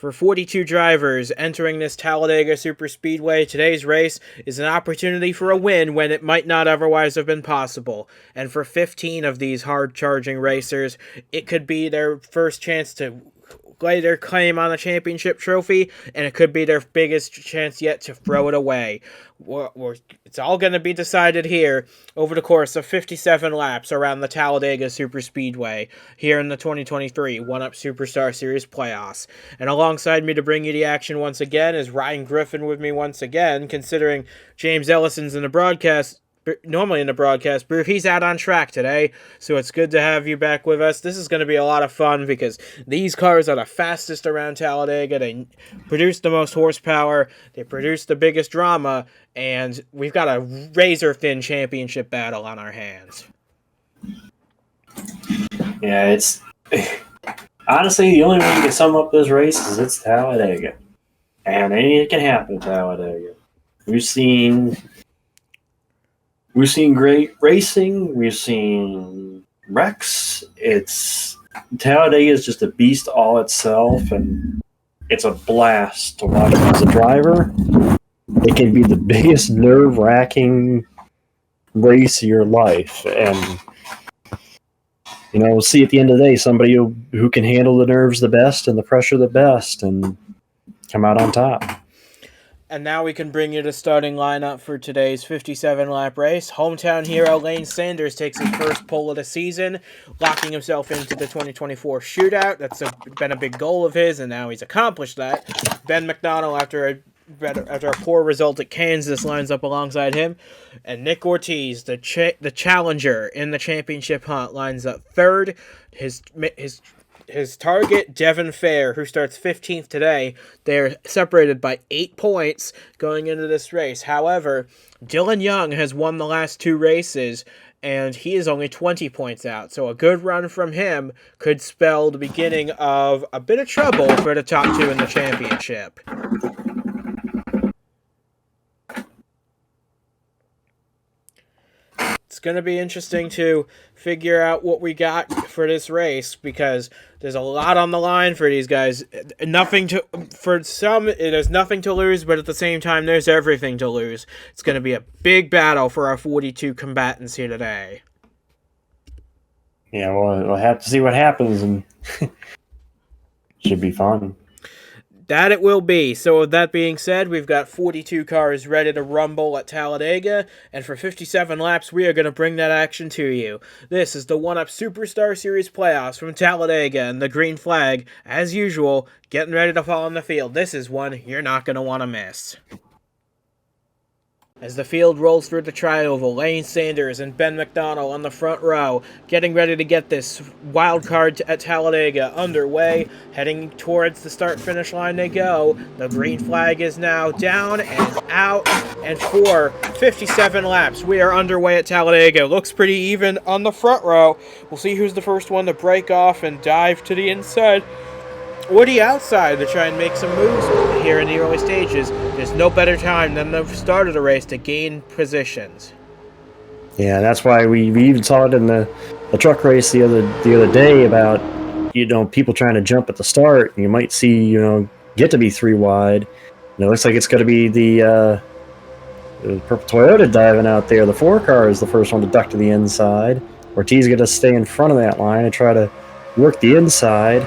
For 42 drivers entering this Talladega Superspeedway, today's race is an opportunity for a win when it might not otherwise have been possible. And for 15 of these hard-charging racers, it could be their first chance to lay their claim on the championship trophy, and it could be their biggest chance yet to throw it away. It's all going to be decided here over the course of 57 laps around the Talladega Superspeedway here in the 2023 One-Up Superstar Series playoffs. And alongside me to bring you the action once again is Ryan Griffin with me once again, considering James Ellison's normally in the broadcast booth. He's out on track today, so it's good to have you back with us. This is going to be a lot of fun because these cars are the fastest around Talladega. They produce the most horsepower, they produce the biggest drama, and we've got a razor-thin championship battle on our hands. Yeah, it's... Honestly, the only way you can sum up this race is it's Talladega. And anything can happen at Talladega. We've seen great racing. We've seen wrecks. Talladega is just a beast all itself, and it's a blast to watch as a driver. It can be the biggest nerve-wracking race of your life, and we'll see at the end of the day somebody who can handle the nerves the best and the pressure the best and come out on top. And now we can bring you the starting lineup for today's 57-lap race. Hometown hero Lane Sanders takes his first pole of the season, locking himself into the 2024 shootout. That's been a big goal of his, and now he's accomplished that. Ben McDonald, after a poor result at Kansas, lines up alongside him. And Nick Ortiz, the challenger in the championship hunt, lines up third. His target, Devin Fair, who starts 15th today, they're separated by 8 points going into this race. However, Dylan Young has won the last 2 races, and he is only 20 points out. So a good run from him could spell the beginning of a bit of trouble for the top 2 in the championship. It's going to be interesting to figure out what we got for this race because there's a lot on the line for these guys. For some, there's nothing to lose, but at the same time, there's everything to lose. It's going to be a big battle for our 42 combatants here today. Yeah, we'll have to see what happens, and should be fun. That it will be. So with that being said, we've got 42 cars ready to rumble at Talladega, and for 57 laps, we are going to bring that action to you. This is the One-Up Superstar Series playoffs from Talladega, and the green flag, as usual, getting ready to fall on the field. This is one you're not going to want to miss. As the field rolls through the tri-oval, Lane Sanders and Ben McDonald on the front row, getting ready to get this wild card at Talladega underway. Heading towards the start-finish line they go. The green flag is now down and out, and for 57 laps, we are underway at Talladega. Looks pretty even on the front row. We'll see who's the first one to break off and dive to the inside or the outside to try and make some moves here in the early stages. There's no better time than the start of the race to gain positions. Yeah, that's why we even saw it in the truck race the other day about people trying to jump at the start. You might see get to be 3 wide. It looks like it's going to be the purple Toyota diving out there. The 4 car is the first one to duck to the inside. Ortiz going to stay in front of that line and try to work the inside.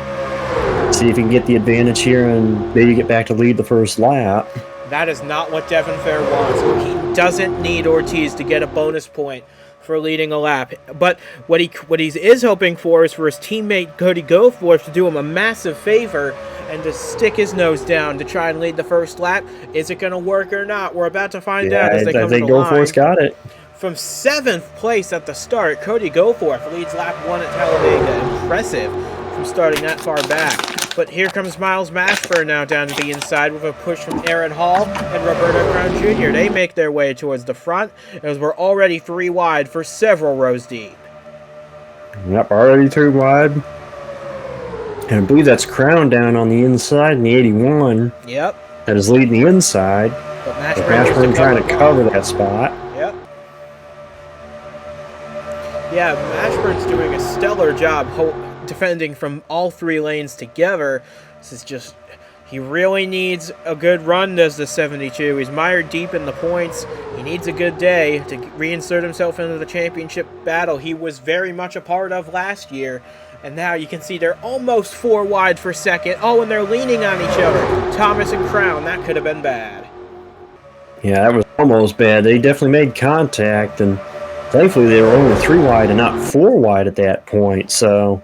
See if he can get the advantage here and maybe get back to lead the first lap. That is not what Devin Fair wants. He doesn't need Ortiz to get a bonus point for leading a lap. But what he is hoping for is for his teammate Cody Goforth to do him a massive favor and to stick his nose down to try and lead the first lap. Is it going to work or not? We're about to find out as they come to the line. Goforth's got it. From 7th place at the start, Cody Goforth leads lap 1 at Talladega. Impressive from starting that far back. But here comes Miles Mashburn now down to the inside with a push from Aaron Hall and Roberto Crown Jr. They make their way towards the front as we're already 3 wide for several rows deep. Yep, already 3 wide. And I believe that's Crown down on the inside in the 81. Yep. That is leading the inside. But Mashburn trying to cover that spot. Yep. Yeah, Mashburn's doing a stellar job defending from all 3 lanes together. This is just... He really needs a good run, does the 72. He's mired deep in the points. He needs a good day to reinsert himself into the championship battle he was very much a part of last year. And now you can see they're almost 4 wide for second. Oh, and they're leaning on each other. Thomas and Crown, that could have been bad. Yeah, that was almost bad. They definitely made contact, and thankfully they were only 3 wide and not 4 wide at that point. So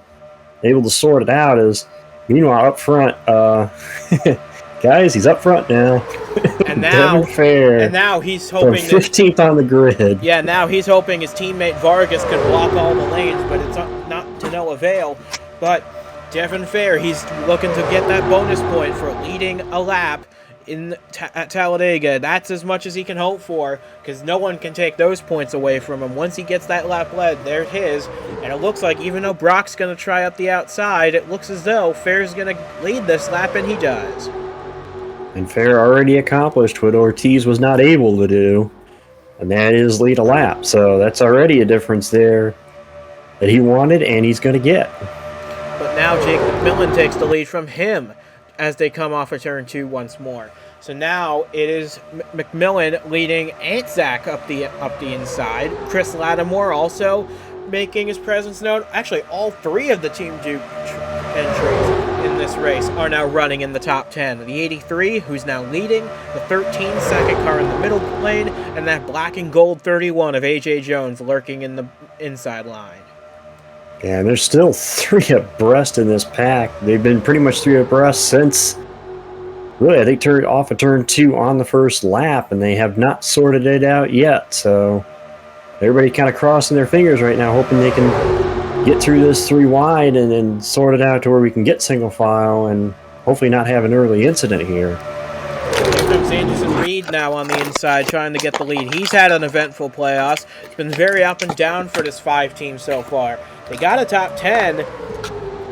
able to sort it out. As meanwhile up front, guys, he's up front now. And now, Fair, and now he's hoping 15th on the grid. Yeah, now he's hoping his teammate Vargas could block all the lanes, but it's not to no avail. But Devin Fair, he's looking to get that bonus point for leading a lap at Talladega. That's as much as he can hope for, because no one can take those points away from him. Once he gets that lap led, they're his. And it looks like even though Brock's going to try up the outside, it looks as though Fair's going to lead this lap, and he does. And Fair already accomplished what Ortiz was not able to do, and that is lead a lap. So that's already a difference there that he wanted, and he's going to get. But now Jake McMillan takes the lead from him as they come off of turn 2 once more. So now it is McMillan leading Antzak up the inside. Chris Lattimore also making his presence known. Actually, all 3 of the Team Duke entries in this race are now running in the top 10. The 83, who's now leading, the 13 second car in the middle lane, and that black and gold 31 of AJ Jones lurking in the inside line. Yeah, there's still 3 abreast in this pack. They've been pretty much 3 abreast since, really, I think off of turn 2 on the first lap, and they have not sorted it out yet. So everybody kind of crossing their fingers right now, hoping they can get through this 3 wide and then sort it out to where we can get single file and hopefully not have an early incident here. Here comes Anderson Reed now on the inside trying to get the lead. He's had an eventful playoffs. It's been very up and down for this 5 team so far. They got a top 10,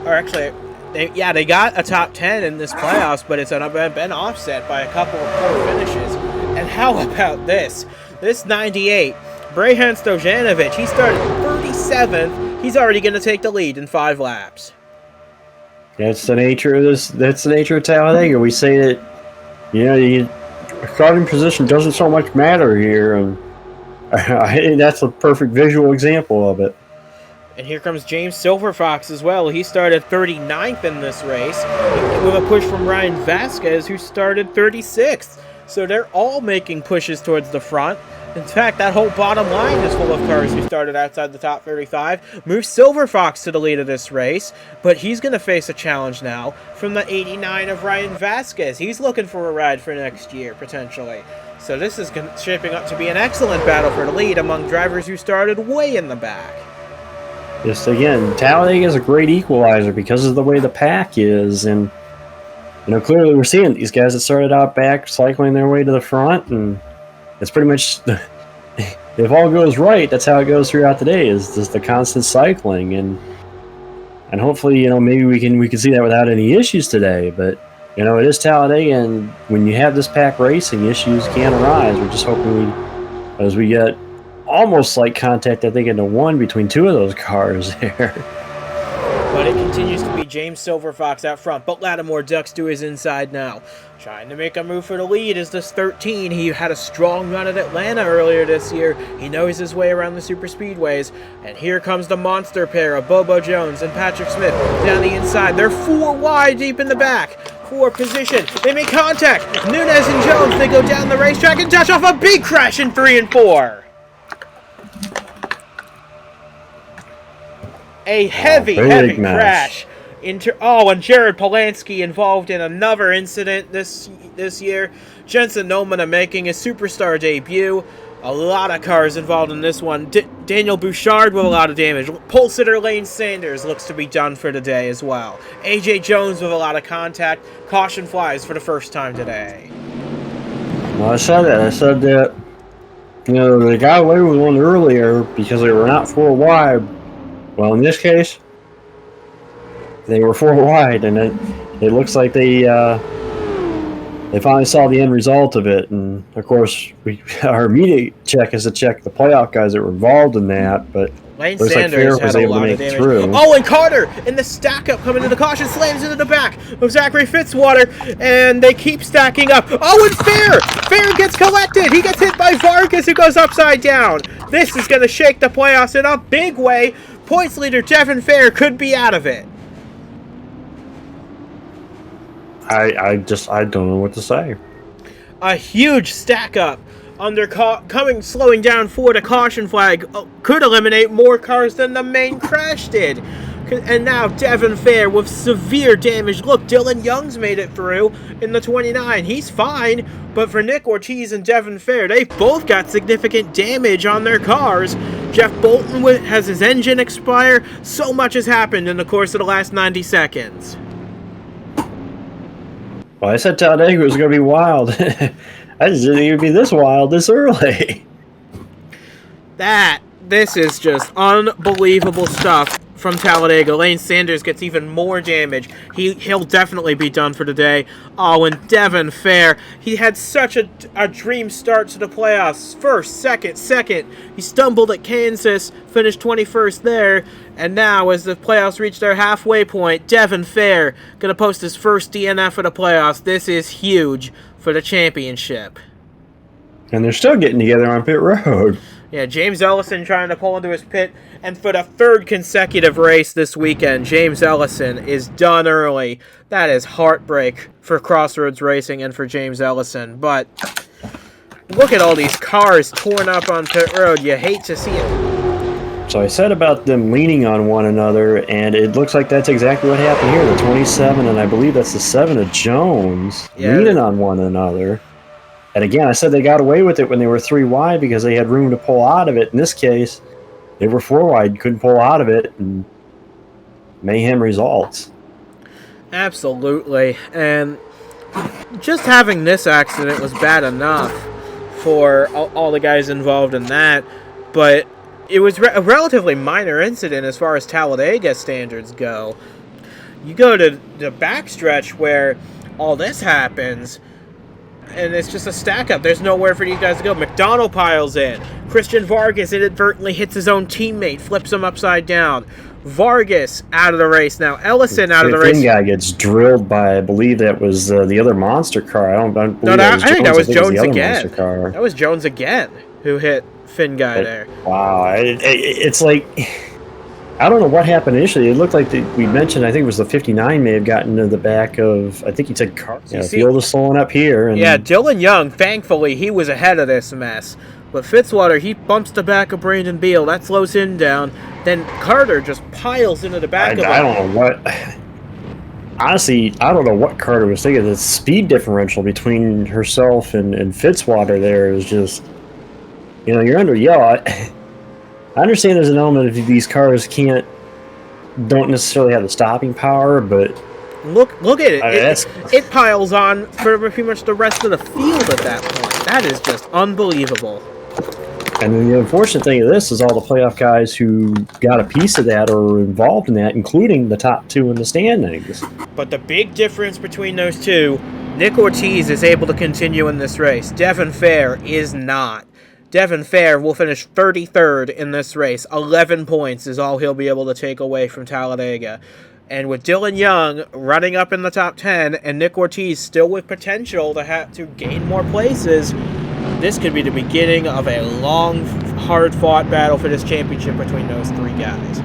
or actually, they got a top 10 in this playoffs, but it's been offset by a couple of poor finishes. And how about this? This 98, Brehan Stojanovic, he started 37th. He's already going to take the lead in 5 laps. That's the nature of this. That's the nature of Talladega. We say that, starting position doesn't so much matter here, and I think that's a perfect visual example of it. And here comes James Silverfox as well. He started 39th in this race with a push from Ryan Vasquez, who started 36th. So they're all making pushes towards the front. In fact, that whole bottom line is full of cars who started outside the top 35. Moves Silverfox to the lead of this race, but he's going to face a challenge now from the 89 of Ryan Vasquez. He's looking for a ride for next year, potentially. So this is shaping up to be an excellent battle for the lead among drivers who started way in the back. Just again, Talladega is a great equalizer because of the way the pack is, and clearly we're seeing these guys that started out back cycling their way to the front, and it's pretty much, if all goes right, that's how it goes throughout the day, is just the constant cycling, and hopefully, maybe we can see that without any issues today. But it is Talladega, and when you have this pack racing, issues can arise. We're just hoping as we get almost like contact, I think, into 1 between 2 of those cars there. But it continues to be James Silverfox out front, but Lattimore ducks to his inside now. Trying to make a move for the lead is this 13. He had a strong run at Atlanta earlier this year. He knows his way around the Superspeedways. And here comes the monster pair of Bobo Jones and Patrick Smith down the inside. They're 4 wide deep in the back. For position. They make contact. Nunez and Jones, they go down the racetrack and touch off a big crash in 3 and 4. A heavy crash. And Jared Polanski involved in another incident this year. Jensen Nomina making his superstar debut. A lot of cars involved in this one. Daniel Bouchard with a lot of damage. Pole sitter Lane Sanders looks to be done for the day as well. AJ Jones with a lot of contact. Caution flies for the first time today. Well, I said that, they got away with one earlier because they were not 4 wide. Well, in this case, they were 4 wide, and it looks like they they finally saw the end result of it, and of course, our immediate check is to check the playoff guys that were involved in that, but Lane looks like Sanders Fair was had a able to lot of make it damage. through. Oh, and Carter in the stack up coming to the caution, slams into the back of Zachary Fitzwater, and they keep stacking up. Oh, and Fair gets collected. He gets hit by Vargas, who goes upside down. This is going to shake the playoffs in a big way. Points leader Devin Fair could be out of it. I don't know what to say. A huge stack up slowing down for the caution flag could eliminate more cars than the main crash did. And now Devin Fair with severe damage. Look, Dylan Young's made it through in the 29. He's fine, but for Nick Ortiz and Devin Fair, they've both got significant damage on their cars. Jeff Bolton has his engine expire. So much has happened in the course of the last 90 seconds. Well, I said Talladega was going to be wild. I just didn't think it would be this wild this early. This is just unbelievable stuff from Talladega. Lane Sanders gets even more damage. He'll definitely be done for the day. Oh, and Devin Fair, he had such a dream start to the playoffs. First, second. He stumbled at Kansas, finished 21st there, and now as the playoffs reach their halfway point, Devin Fair gonna post his first DNF of the playoffs. This is huge for the championship. And they're still getting together on pit road. Yeah, James Ellison trying to pull into his pit. And for the third consecutive race this weekend, James Ellison is done early. That is heartbreak for Crossroads Racing and for James Ellison. But look at all these cars torn up on pit road. You hate to see it. So I said about them leaning on one another, and it looks like that's exactly what happened here. The 27, and I believe that's the 7 of Jones, leaning on one another. And again, I said they got away with it when they were 3 wide because they had room to pull out of it. In this case, they were 4 wide, couldn't pull out of it, and mayhem results. Absolutely. And just having this accident was bad enough for all the guys involved in that, but it was a relatively minor incident as far as Talladega standards go. You go to the backstretch where all this happens, and it's just a stack up. There's nowhere for these guys to go. McDonald piles in. Christian Vargas inadvertently hits his own teammate, flips him upside down. Vargas out of the race now. Ellison out of the race. The guy gets drilled by, I believe that was the other monster car. I think that was Jones again. That was Jones again who hit Finn guy there. Wow. It's like, I don't know what happened initially. It looked like we mentioned, I think it was the 59 may have gotten into the back of, I think he said car. The field is slowing up here. And yeah, Dylan Young, thankfully, he was ahead of this mess. But Fitzwater, he bumps the back of Brandon Beal. That slows him down. Then Carter just piles into the back of him. I don't know what... Honestly, I don't know what Carter was thinking. The speed differential between herself and Fitzwater there is just... you're under yellow. I understand there's an element of these cars don't necessarily have the stopping power, but look at it. It piles on for pretty much the rest of the field at that point. That is just unbelievable. And the unfortunate thing of this is all the playoff guys who got a piece of that or were involved in that, including the top 2 in the standings. But the big difference between those two, Nick Ortiz is able to continue in this race. Devin Fair is not. Devin Fair will finish 33rd in this race. 11 points is all he'll be able to take away from Talladega. And with Dylan Young running up in the top 10 and Nick Ortiz still with potential to gain more places, this could be the beginning of a long, hard-fought battle for this championship between those 3 guys.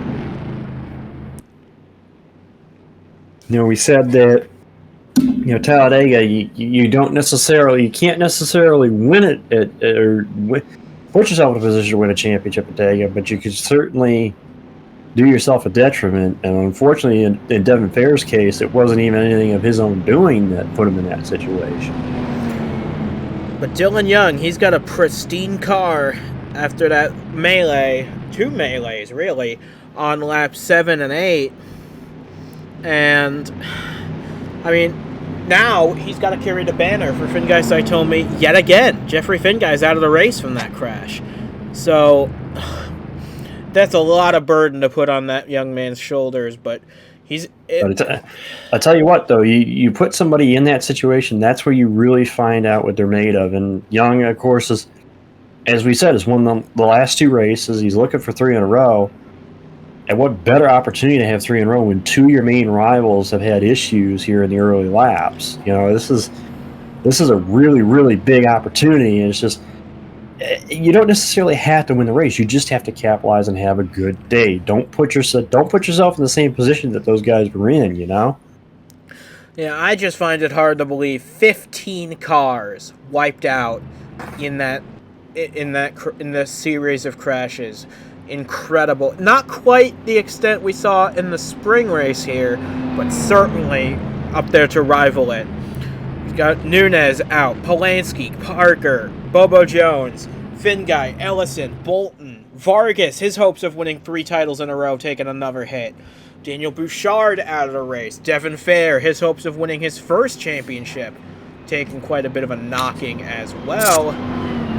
We said that Talladega, you can't necessarily win it or put yourself in a position to win a championship at Talladega, but you could certainly do yourself a detriment. And unfortunately, in Devin Fair's case, it wasn't even anything of his own doing that put him in that situation. But Dylan Young, he's got a pristine car after that melee, 2 melees really, on laps 7 and 8. And I mean, now he's got to carry the banner for Finguy Saitomi yet again. Jeffrey Finguy's out of the race from that crash. So that's a lot of burden to put on that young man's shoulders, but I tell you what, though, you put somebody in that situation, that's where you really find out what they're made of. And Young, of course, is, as we said, has won the last 2 races. He's looking for 3 in a row. And what better opportunity to have 3 in a row when 2 of your main rivals have had issues here in the early laps? You know, this is a really, really big opportunity, and it's just, you don't necessarily have to win the race. You just have to capitalize and have a good day. Don't put yourself in the same position that those guys were in, you know? Yeah, I just find it hard to believe 15 cars wiped out in this series of crashes. Incredible. Not quite the extent we saw in the spring race here, but certainly up there to rival it. We've got Nunez out, Polanski, Parker, Bobo Jones, Finguy, Ellison, Bolton, Vargas, his hopes of winning 3 titles in a row taking another hit. Daniel Bouchard out of the race. Devin Fair, his hopes of winning his first championship taking quite a bit of a knocking as well.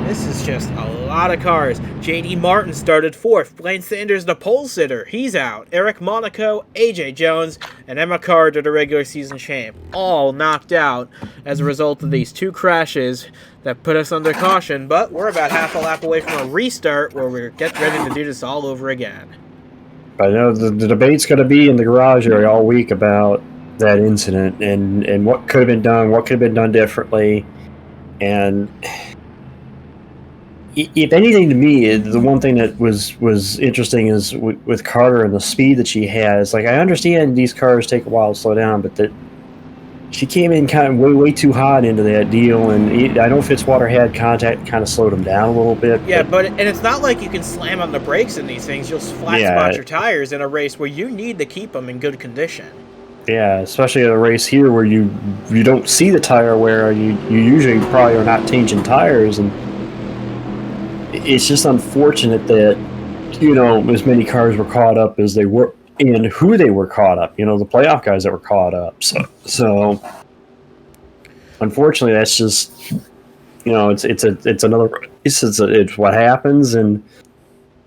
This is just a lot of cars. J.D. Martin started 4th. Blaine Sanders, the pole sitter, he's out. Eric Monaco, A.J. Jones, and Emma Carter, the regular season champ, all knocked out as a result of these 2 crashes that put us under caution. But we're about half a lap away from a restart where we're getting ready to do this all over again. I know the debate's going to be in the garage area all week about that incident and what could have been done, what could have been done differently. And if anything, to me, the one thing that was interesting is with Carter and the speed that she has. Like, I understand these cars take a while to slow down, but that she came in kind of way too hot into that deal, and I know Fitzwater had contact, kind of slowed him down a little bit. Yeah, but it's not like you can slam on the brakes in these things. You'll flat spot your tires in a race where you need to keep them in good condition. Yeah, especially at a race here where you don't see the tire wear. You usually probably are not changing tires, and it's just unfortunate that, you know, as many cars were caught up as they were, and who they were caught up. You know, the playoff guys that were caught up. So unfortunately, that's just, you know, it's another race. It's what happens, and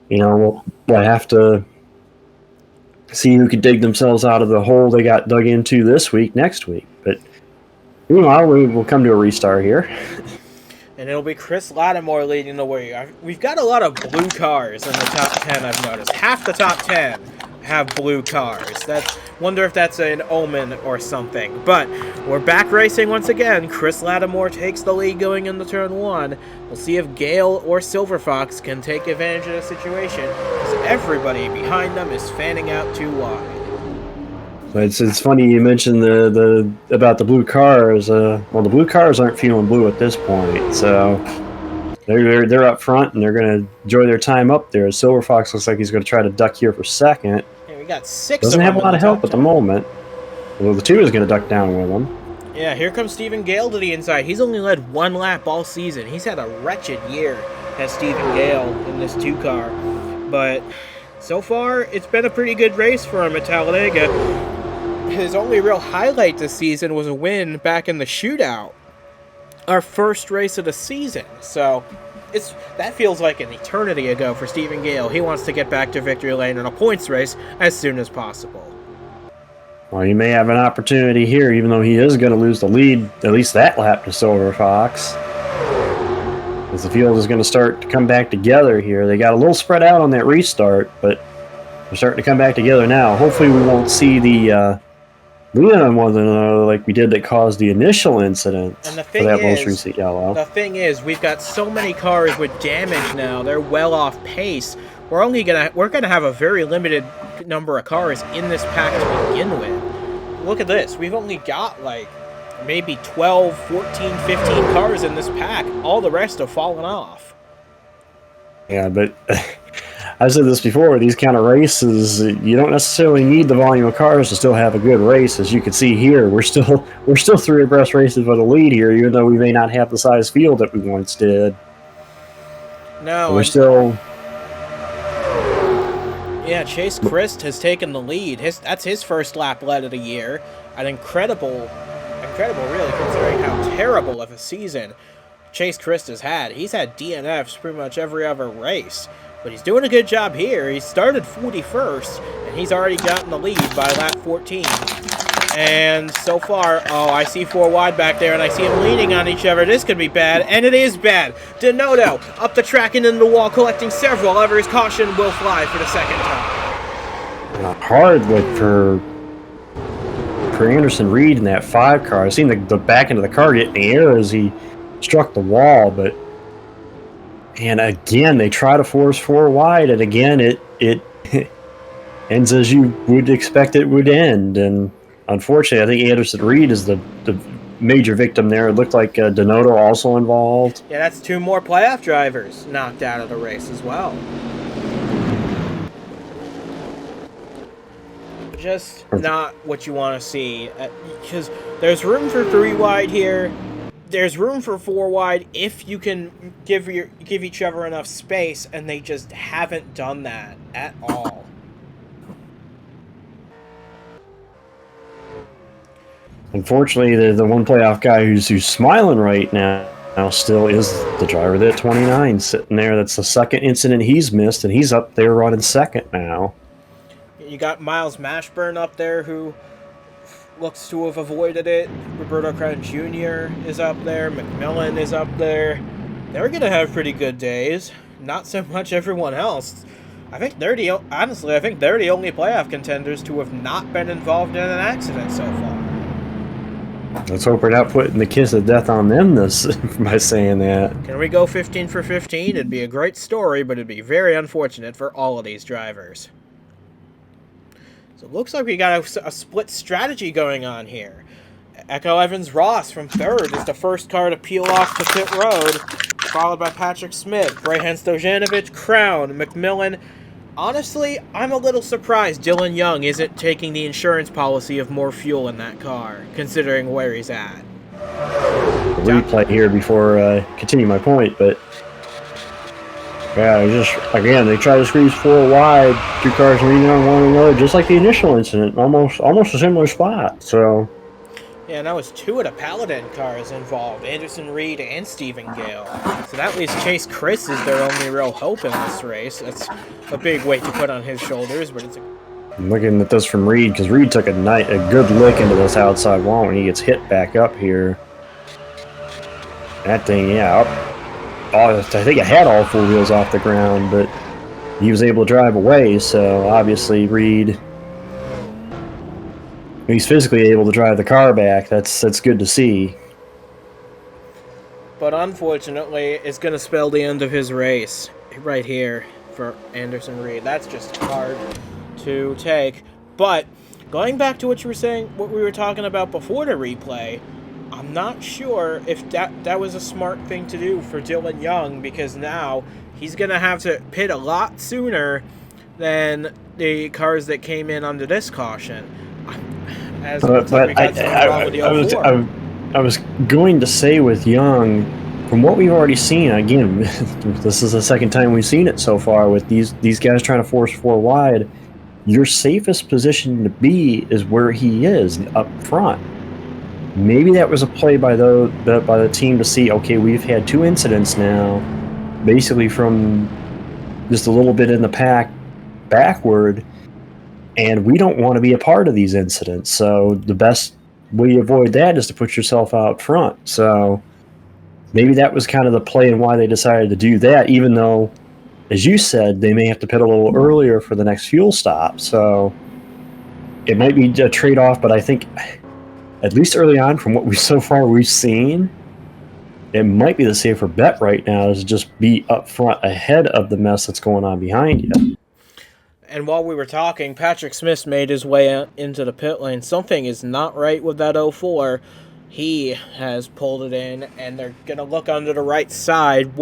you know, we'll have to see who can dig themselves out of the hole they got dug into this week, next week. But meanwhile, we'll come to a restart here. And it'll be Chris Lattimore leading the way. We've got a lot of blue cars in the top 10, I've noticed. Half the top 10 have blue cars. Wonder if that's an omen or something. But we're back racing once again. Chris Lattimore takes the lead going into turn 1. We'll see if Gale or Silver Fox can take advantage of the situation, because everybody behind them is fanning out too wide. It's funny you mentioned about the blue cars. Well, the blue cars aren't feeling blue at this point, so they're up front and they're going to enjoy their time up there. Silver Fox looks like he's going to try to duck here for second. Yeah, we got 6. Doesn't have a lot of help at the moment. Well, the 2 is going to duck down with him. Yeah, here comes Stephen Gale to the inside. He's only led 1 lap all season. He's had a wretched year as Stephen Gale in this 2 car, but so far it's been a pretty good race for him at Talladega. His only real highlight this season was a win back in the shootout, our first race of the season. So that feels like an eternity ago for Stephen Gale. He wants to get back to victory lane in a points race as soon as possible. Well, he may have an opportunity here, even though he is going to lose the lead, at least that lap, to Silver Fox. As the field is going to start to come back together here. They got a little spread out on that restart, but they're starting to come back together now. Hopefully we won't see the lean on one another like we did that caused the initial incident for that most recent yellow. The thing is, we've got so many cars with damage now. They're well off pace. We're gonna have a very limited number of cars in this pack to begin with. Look at this. We've only got like maybe 12, 14, 15 cars in this pack. All the rest have fallen off. Yeah, but I've said this before, these kind of races, you don't necessarily need the volume of cars to still have a good race. As you can see here, we're still 3 abreast races with a lead here, even though we may not have the size field that we once did. No, we're still. Yeah, Chase Christ has taken the lead. That's his first lap led of the year. An incredible, really, considering how terrible of a season Chase Christ has had. He's had DNFs pretty much every other race. But he's doing a good job here. He started 41st, and he's already gotten the lead by lap 14. And so far, oh, I see 4 wide back there, and I see them leaning on each other. This could be bad, and it is bad. Donato up the track and into the wall, collecting several. Ever his caution will fly for the second time. Hard for Anderson Reed in that 5 car. I seen the back end of the car get in the air as he struck the wall, but and again they try to force 4 wide, and again it ends as you would expect it would end. And unfortunately, I think Anderson Reed is the major victim there. It looked like Donato also involved. Yeah, that's 2 more playoff drivers knocked out of the race as well. Just not what you want to see, because there's room for 3 wide here. There's room for 4 wide if you can give each other enough space, and they just haven't done that at all. Unfortunately, the one playoff guy who's smiling right now still is the driver at 29 sitting there. That's the second incident he's missed, and he's up there running second now. You got Miles Mashburn up there, who looks to have avoided it. Roberto Crown Jr. is up there. McMillan is up there. They're going to have pretty good days. Not so much everyone else. I think they're the only playoff contenders to have not been involved in an accident so far. Let's hope we're not putting the kiss of death on them by saying that. Can we go 15 for 15? It'd be a great story, but it'd be very unfortunate for all of these drivers. So it looks like we got a split strategy going on here. Echo Evans Ross from 3rd is the first car to peel off to pit road, followed by Patrick Smith, Brayhan Stojanovic, Crown, McMillan. Honestly, I'm a little surprised Dylan Young isn't taking the insurance policy of more fuel in that car, considering where he's at. Replay here before I continue my point, but yeah, again, they try to squeeze 4 wide, 2 cars leaning on one another, just like the initial incident, almost a similar spot. So yeah, and that was 2 of the Paladin cars involved, Anderson Reed and Stephen Gale. So that leaves Chase Chris as their only real hope in this race. That's a big weight to put on his shoulders, but it's I'm looking at this from Reed, because Reed took a good lick into this outside wall when he gets hit back up here. That thing, yeah, I think it had all 4 wheels off the ground, but he was able to drive away, so obviously Reed, he's physically able to drive the car back. That's good to see. But unfortunately, it's going to spell the end of his race right here for Anderson Reed. That's just hard to take. But going back to what you were saying, what we were talking about before the replay, I'm not sure if that was a smart thing to do for Dylan Young, because now he's going to have to pit a lot sooner than the cars that came in under this caution. As I was going to say with Young, from what we've already seen, again, this is the second time we've seen it so far with these guys trying to force 4 wide. Your safest position to be is where he is, up front. Maybe that was a play by the team to see, okay, we've had 2 incidents now, basically from just a little bit in the pack backward, and we don't want to be a part of these incidents. So the best way to avoid that is to put yourself out front. So maybe that was kind of the play and why they decided to do that, even though, as you said, they may have to pit a little earlier for the next fuel stop. So it might be a trade-off, but I think at least early on, from what we've seen, it might be the safer bet right now is just be up front ahead of the mess that's going on behind you. And while we were talking, Patrick Smith made his way into the pit lane. Something is not right with that 04. He has pulled it in, and they're going to look under the right side,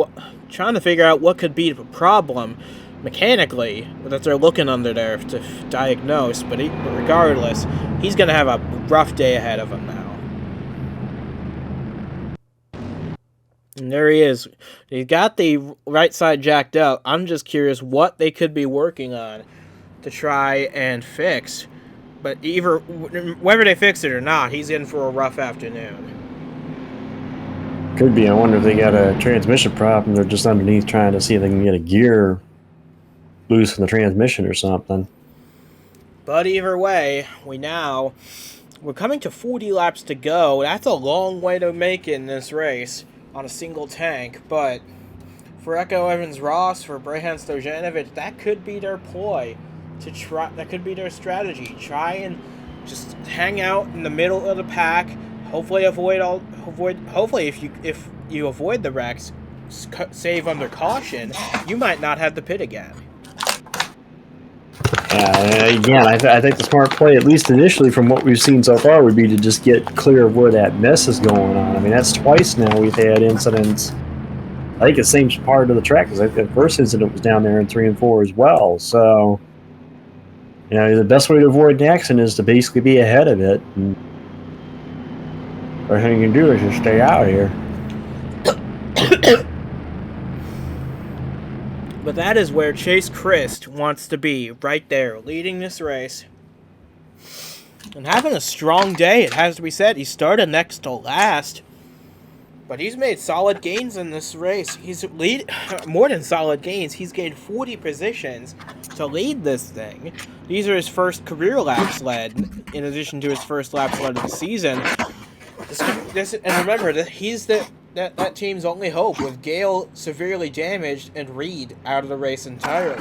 trying to figure out what could be the problem mechanically that they're looking under there to diagnose. But regardless, he's going to have a rough day ahead of him now. And there he is. He's got the right side jacked up. I'm just curious what they could be working on to try and fix. But whether they fix it or not, he's in for a rough afternoon. Could be. I wonder if they got a transmission problem. They're just underneath trying to see if they can get a gear loose in the transmission or something. But either way, we're coming to 40 laps to go. That's a long way to make in this race on a single tank, but for Echo Evans-Ross, for Brejhan Stojanovic, that could be their ploy. That could be their strategy. Try and just hang out in the middle of the pack. Hopefully if you avoid the wrecks, save under caution, you might not have the pit again. Again, I think the smart play, at least initially from what we've seen so far, would be to just get clear of where that mess is going on. I mean, that's twice now we've had incidents. I think the same part of the track, because the first incident was down there in 3 and 4 as well. So, the best way to avoid an accident is to basically be ahead of it. And everything you can do is just stay out here. But that is where Chase Christ wants to be, right there, leading this race. And having a strong day, it has to be said. He started next to last, but he's made solid gains in this race. He's more than solid gains. He's gained 40 positions to lead this thing. These are his first career laps led, in addition to his first laps led of the season. And remember that he's that team's only hope, with Gale severely damaged and Reed out of the race entirely.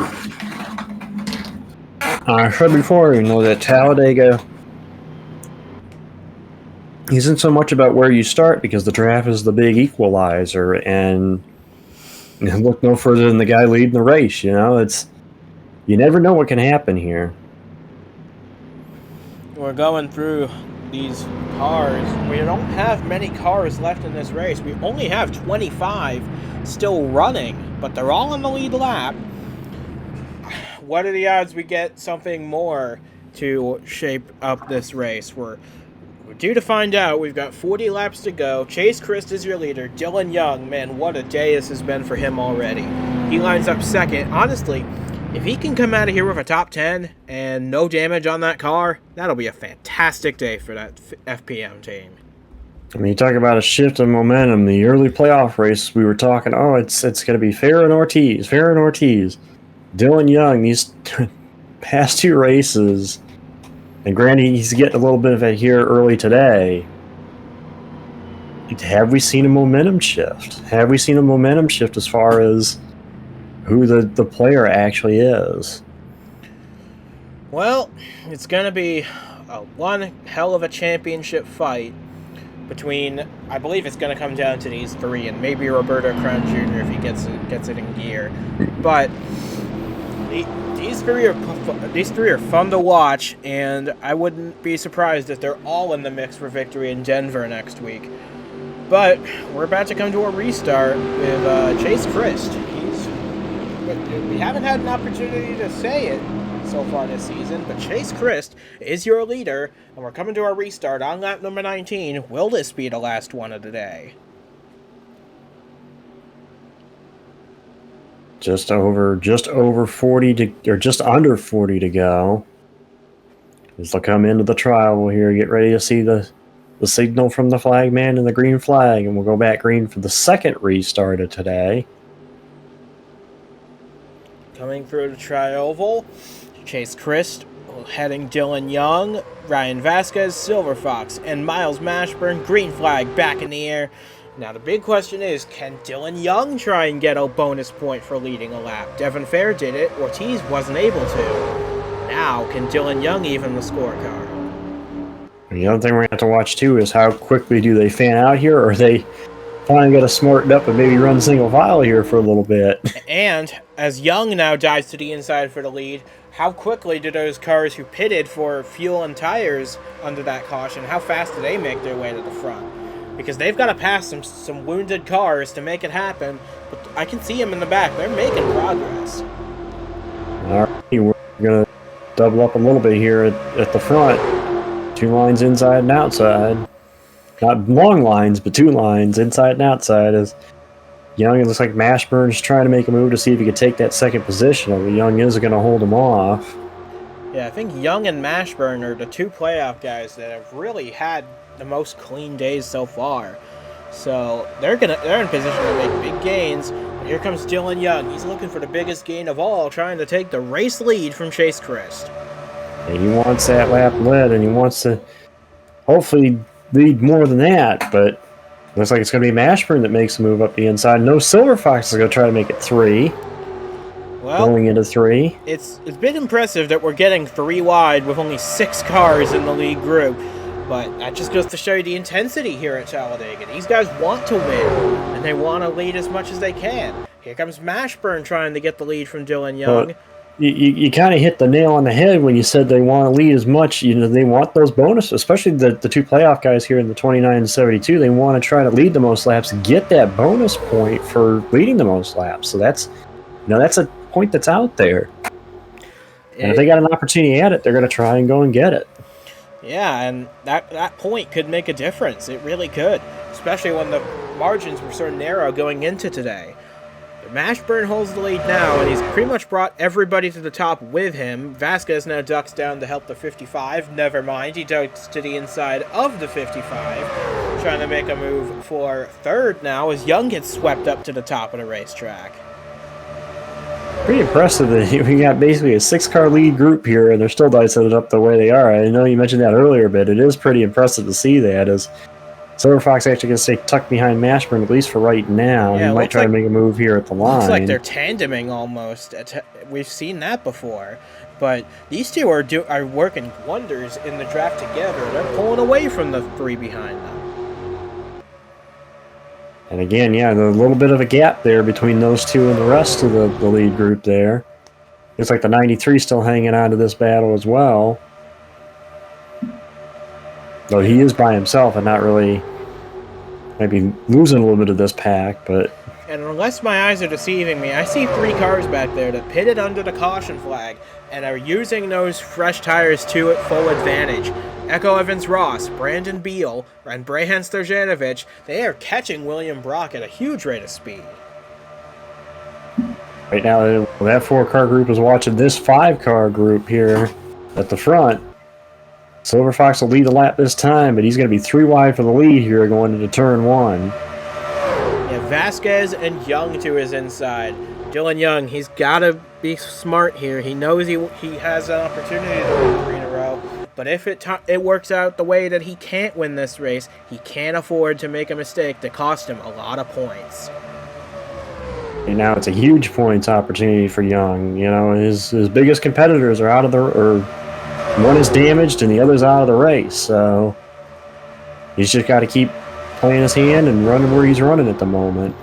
I said before, that Talladega isn't so much about where you start, because the draft is the big equalizer, and look no further than the guy leading the race. You never know what can happen here. We're going through these cars. We don't have many cars left in this race. We only have 25 still running, but they're all in the lead lap. What are the odds we get something more to shape up this race? We're due to find out. We've got 40 laps to go. Chase Christ is your leader. Dylan Young, man, what a day this has been for him already. He lines up second. Honestly, if he can come out of here with a top 10 and no damage on that car, that'll be a fantastic day for that FPM team. I mean, you talk about a shift in momentum. The early playoff race, we were talking, it's going to be Farah and Ortiz. Dylan Young, these past 2 races, and granted, he's getting a little bit of it here early today. Have we seen a momentum shift? Have we seen a momentum shift as far as who the player actually is? Well, it's going to be one hell of a championship fight between, I believe it's going to come down to these 3, and maybe Roberto Crown Jr. if he gets it in gear. But these three are fun to watch, and I wouldn't be surprised if they're all in the mix for victory in Denver next week. But we're about to come to a restart with Chase Christ. We haven't had an opportunity to say it so far this season, but Chase Christ is your leader, and we're coming to our restart on lap number 19. Will this be the last one of the day? Just over 40 to, or just under 40 to go. As they'll come into the trial here, get ready to see the signal from the flag man and the green flag, and we'll go back green for the second restart of today. Coming through the tri-oval, Chase Christ heading Dylan Young, Ryan Vasquez, Silver Fox, and Miles Mashburn, green flag back in the air. Now the big question is, can Dylan Young try and get a bonus point for leading a lap? Devin Fair did it, Ortiz wasn't able to. Now, can Dylan Young even the scorecard? The other thing we're going to have to watch too is how quickly do they fan out here, or are they finally got to smarten up and maybe run single file here for a little bit. And as Young now dives to the inside for the lead, how quickly do those cars who pitted for fuel and tires under that caution, how fast do they make their way to the front? Because they've got to pass some wounded cars to make it happen, but I can see them in the back. They're making progress. All right, we're going to double up a little bit here at the front. 2 lines inside and outside. Not long lines, but 2 lines inside and outside. As Young, it looks like Mashburn's trying to make a move to see if he could take that second position. But Young is going to hold him off. Yeah, I think Young and Mashburn are the 2 playoff guys that have really had the most clean days so far. So they're in position to make big gains. But here comes Dylan Young. He's looking for the biggest gain of all, trying to take the race lead from Chase Christ. And he wants that lap led, and he wants to hopefully lead more than that, but looks like it's going to be Mashburn that makes a move up the inside. No, Silver Fox is going to try to make it 3. Well, going into 3. It's been impressive that we're getting 3 wide with only 6 cars in the lead group, but that just goes to show you the intensity here at Talladega. These guys want to win, and they want to lead as much as they can. Here comes Mashburn trying to get the lead from Dylan Young. Well, you kind of hit the nail on the head when you said they want to lead as much. You know, they want those bonuses, especially the 2 playoff guys here in the 29 and 72. They want to try to lead the most laps, get that bonus point for leading the most laps. So that's a point that's out there. And if they got an opportunity at it, they're going to try and go and get it. Yeah, and that point could make a difference. It really could, especially when the margins were so narrow going into today. Mashburn holds the lead now, and he's pretty much brought everybody to the top with him. Vasquez now ducks down to help the 55. Never mind, he ducks to the inside of the 55, trying to make a move for third now as Young gets swept up to the top of the racetrack. Pretty impressive that we got basically a 6-car lead group here, and they're still dicing it up the way they are. I know you mentioned that earlier, but it is pretty impressive to see that as Silver Fox actually going to stay tucked behind Mashburn, at least for right now. Yeah, he might try to make a move here at the line. Looks like they're tandeming almost. We've seen that before. But these two are working wonders in the draft together. They're pulling away from the 3 behind them. And again, yeah, there's a little bit of a gap there between those 2 and the rest of the lead group there. Looks like the 93 still hanging on to this battle as well. Though he is by himself and not really maybe losing a little bit of this pack, but... And unless my eyes are deceiving me, I see 3 cars back there that pitted under the caution flag and are using those fresh tires to its full advantage. Echo Evans-Ross, Brandon Beal, and Brahan Stojanovic, they are catching William Brock at a huge rate of speed. Right now, that 4-car group is watching this 5-car group here at the front. Silver Fox will lead the lap this time, but he's going to be 3 wide for the lead here going into turn 1. Yeah, Vasquez and Young to his inside. Dylan Young, he's got to be smart here. He knows he has an opportunity to win 3 in a row, but if it works out the way that he can't win this race, he can't afford to make a mistake that cost him a lot of points. And now it's a huge points opportunity for Young. You know, his biggest competitors are out of the... One is damaged and the other's out of the race, so he's just got to keep playing his hand and running where he's running at the moment.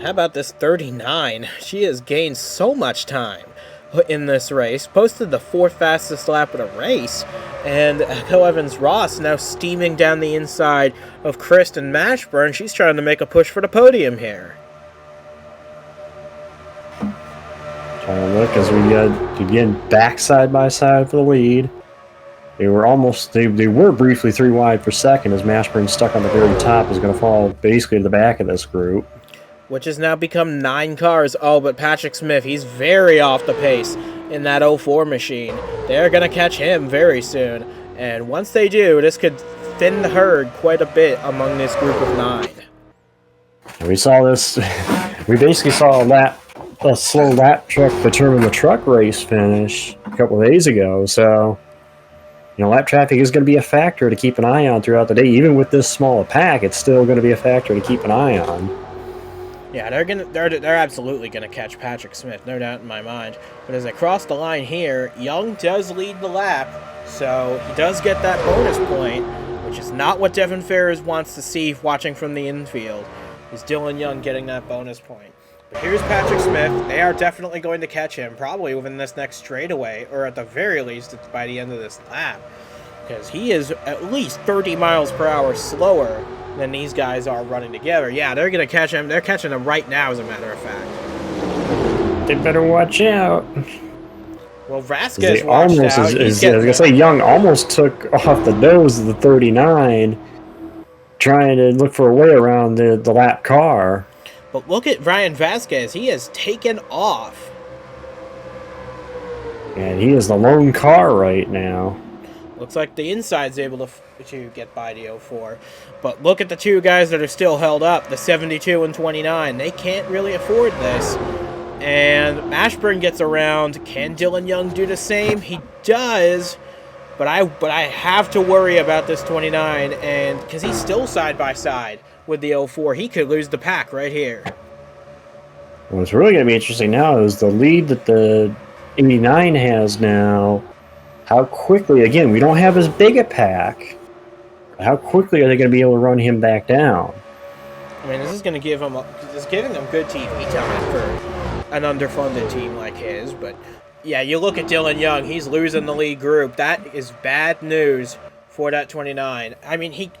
How about this 39? She has gained so much time in this race, posted the 4th fastest lap of the race, and Echo Evans-Ross now steaming down the inside of Christ and Mashburn. She's trying to make a push for the podium here. Trying to look as we get, again, back side by side for the lead. They were briefly 3 wide for second as Mashburn stuck on the very top is going to fall basically to the back of this group. Which has now become 9 cars. Oh, but Patrick Smith, he's very off the pace in that 04 machine. They're going to catch him very soon. And once they do, this could thin the herd quite a bit among this group of 9. And we saw this, we basically saw a slow lap truck determine the truck race finish a couple of days ago, so you know, lap traffic is going to be a factor to keep an eye on throughout the day. Even with this small a pack, it's still going to be a factor to keep an eye on. Yeah, they're absolutely gonna catch Patrick Smith, no doubt in my mind. But as I cross the line here, Young does lead the lap, so he does get that bonus point, which is not what Devin Ferris wants to see watching from the infield. Is Dylan Young getting that bonus point? But here's Patrick Smith. They are definitely going to catch him, probably within this next straightaway, or at the very least by the end of this lap, because he is at least 30 miles per hour slower than these guys are running together. Yeah, they're going to catch him. They're catching him right now, as a matter of fact. They better watch out. Well, Vasquez watched out. I was going to say, Young almost took off the nose of the 39, trying to look for a way around the lap car. But look at Ryan Vasquez. He has taken off. And he is the lone car right now. Looks like the inside's able to to get by the 04. But look at the two guys that are still held up, the 72 and 29. They can't really afford this. And Mashburn gets around. Can Dylan Young do the same? He does. But I have to worry about this 29, and because he's still side by side with the 04, he could lose the pack right here. What's really going to be interesting now is the lead that the 89 has now. How quickly, again, we don't have as big a pack. How quickly are they going to be able to run him back down? I mean, this is going to give him, it's giving him good TV time for an underfunded team like his. But yeah, you look at Dylan Young, he's losing the lead group. That is bad news for that 29. I mean,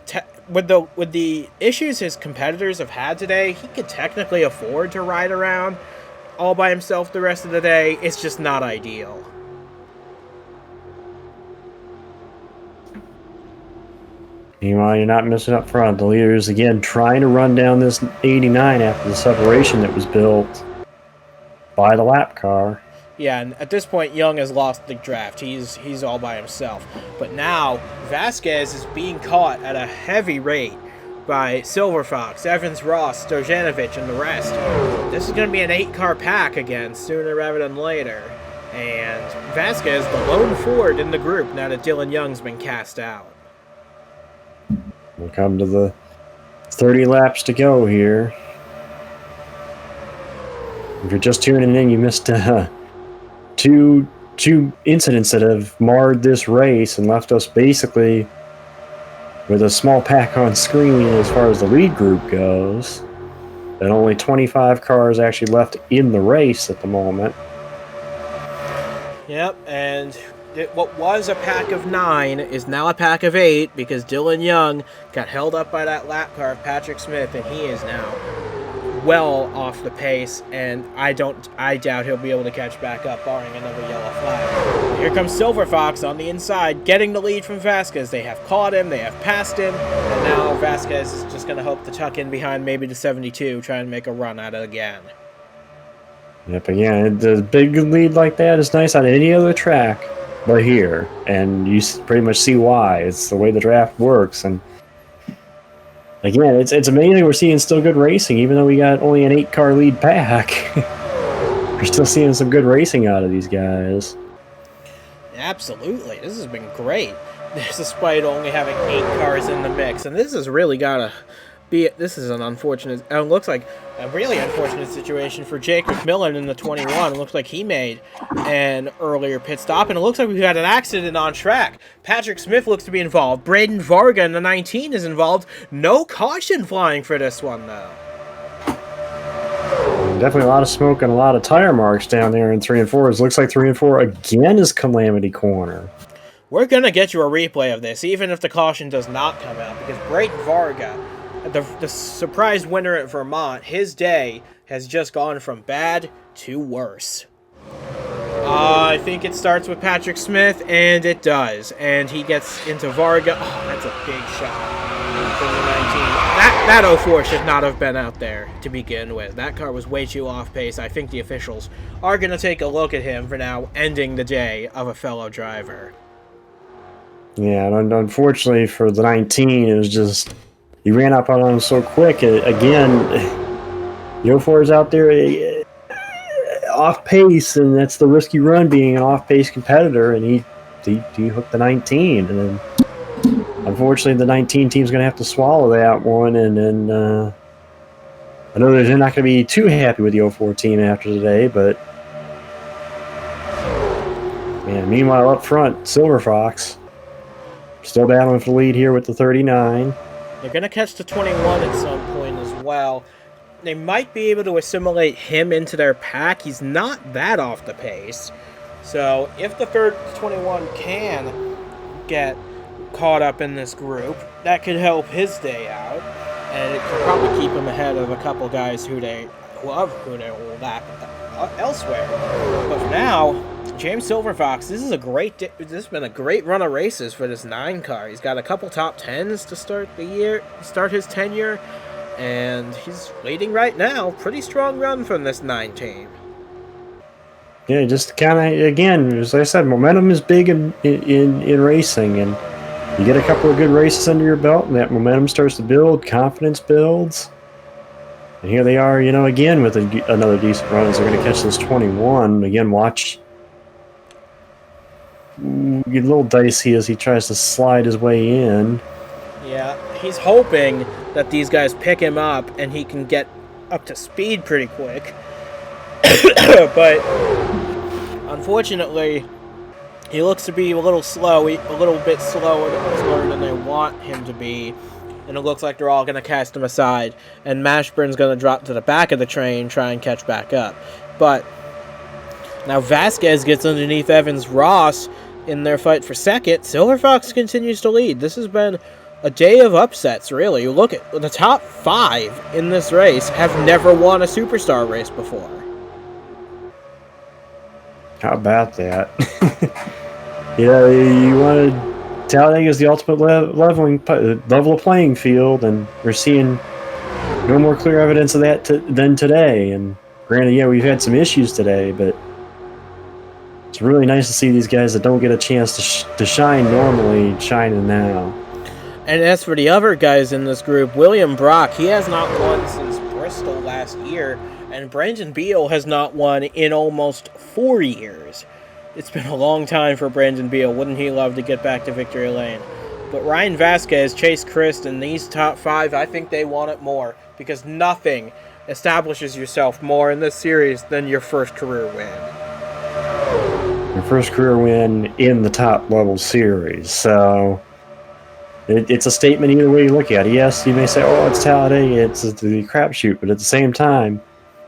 with the issues his competitors have had today, he could technically afford to ride around all by himself the rest of the day. It's just not ideal. Meanwhile, you're not missing up front. The leaders, again, trying to run down this 89 after the separation that was built by the lap car. Yeah, and at this point, Young has lost the draft. He's all by himself. But now, Vasquez is being caught at a heavy rate by Silver Fox, Evans Ross, Stojanovic, and the rest. This is going to be an 8-car pack again, sooner rather than later. And Vasquez, the lone Ford in the group, now that Dylan Young's been cast out. We'll come to the 30 laps to go here. If you're just tuning in, you missed two incidents that have marred this race and left us basically with a small pack on screen as far as the lead group goes. And only 25 cars actually left in the race at the moment. Yep, and what was a pack of 9 is now a pack of 8 because Dylan Young got held up by that lap car of Patrick Smith, and he is now well off the pace, and I doubt he'll be able to catch back up, barring another yellow flag. Here comes Silver Fox on the inside, getting the lead from Vasquez. They have caught him, they have passed him, and now Vasquez is just going to hope to tuck in behind maybe the 72, try and make a run at it again. Yep, again, the big lead like that is nice on any other track but here, and you pretty much see why. It's the way the draft works, and again, it's amazing we're seeing still good racing, even though we got only an 8-car lead pack. We're still seeing some good racing out of these guys. Absolutely, this has been great. Despite only having 8 cars in the mix, and this has really got to be. This is an unfortunate. It looks like a really unfortunate situation for Jake McMillan in the 21. It looks like he made an earlier pit stop, and it looks like we've got an accident on track. Patrick Smith looks to be involved. Braden Varga in the 19 is involved. No caution flying for this one, though. Definitely a lot of smoke and a lot of tire marks down there in 3 and 4. It looks like 3 and 4 again is Calamity Corner. We're going to get you a replay of this, even if the caution does not come out, because Braden Varga, the surprise winner at Vermont, his day has just gone from bad to worse. I think it starts with Patrick Smith, and it does. And he gets into Varga. Oh, that's a big shot from the 19. That 04 should not have been out there to begin with. That car was way too off pace. I think the officials are going to take a look at him for now ending the day of a fellow driver. Yeah, and unfortunately for the 19, it was just, he ran up on him so quick. Again, the 04 is out there off pace, and that's the risky run, being an off pace competitor, and he hooked the 19, and then unfortunately the 19 team's going to have to swallow that one. And then I know they're not going to be too happy with the 04 team after today, but man, meanwhile up front, Silver Fox still battling for the lead here with the 39. They're going to catch the 21 at some point as well. They might be able to assimilate him into their pack. He's not that off the pace. So if the 21 can get caught up in this group, that could help his day out. And it could probably keep him ahead of a couple guys who they will lap elsewhere. But for now, James Silverfox, this has been a great run of races for this 9 car. He's got a couple top 10s to start his tenure, and he's leading right now. Pretty strong run from this 9 team. Yeah, just kind of, again, as I said, momentum is big in racing, and you get a couple of good races under your belt, and that momentum starts to build, confidence builds. And here they are, again with another decent run as they're going to catch this 21. Again, watch. Get a little dicey as he tries to slide his way in. Yeah, he's hoping that these guys pick him up and he can get up to speed pretty quick. But unfortunately, he looks to be a little bit slower than they want him to be. And it looks like they're all going to cast him aside. And Mashburn's going to drop to the back of the train, try and catch back up. But now Vasquez gets underneath Evans Ross in their fight for second. Silver Fox continues to lead. This has been a day of upsets, really. You look at the top 5 in this race have never won a Superstar race before. How about that? You wanted Talladega is the ultimate level of playing field, and we're seeing no more clear evidence of that than today. And granted, we've had some issues today, but it's really nice to see these guys that don't get a chance to shine normally shining now. And as for the other guys in this group, William Brock, he has not won since Bristol last year, and Brandon Beal has not won in almost 4 years. It's been a long time for Brandon Beal. Wouldn't he love to get back to victory lane? But Ryan Vasquez, Chase Christ, and these top 5, I think they want it more, because nothing establishes yourself more in this series than your first career win. Your first career win in the top level series. So it's a statement either way you look at it. Yes, you may say, oh, it's Talladega, it's the crapshoot, but at the same time,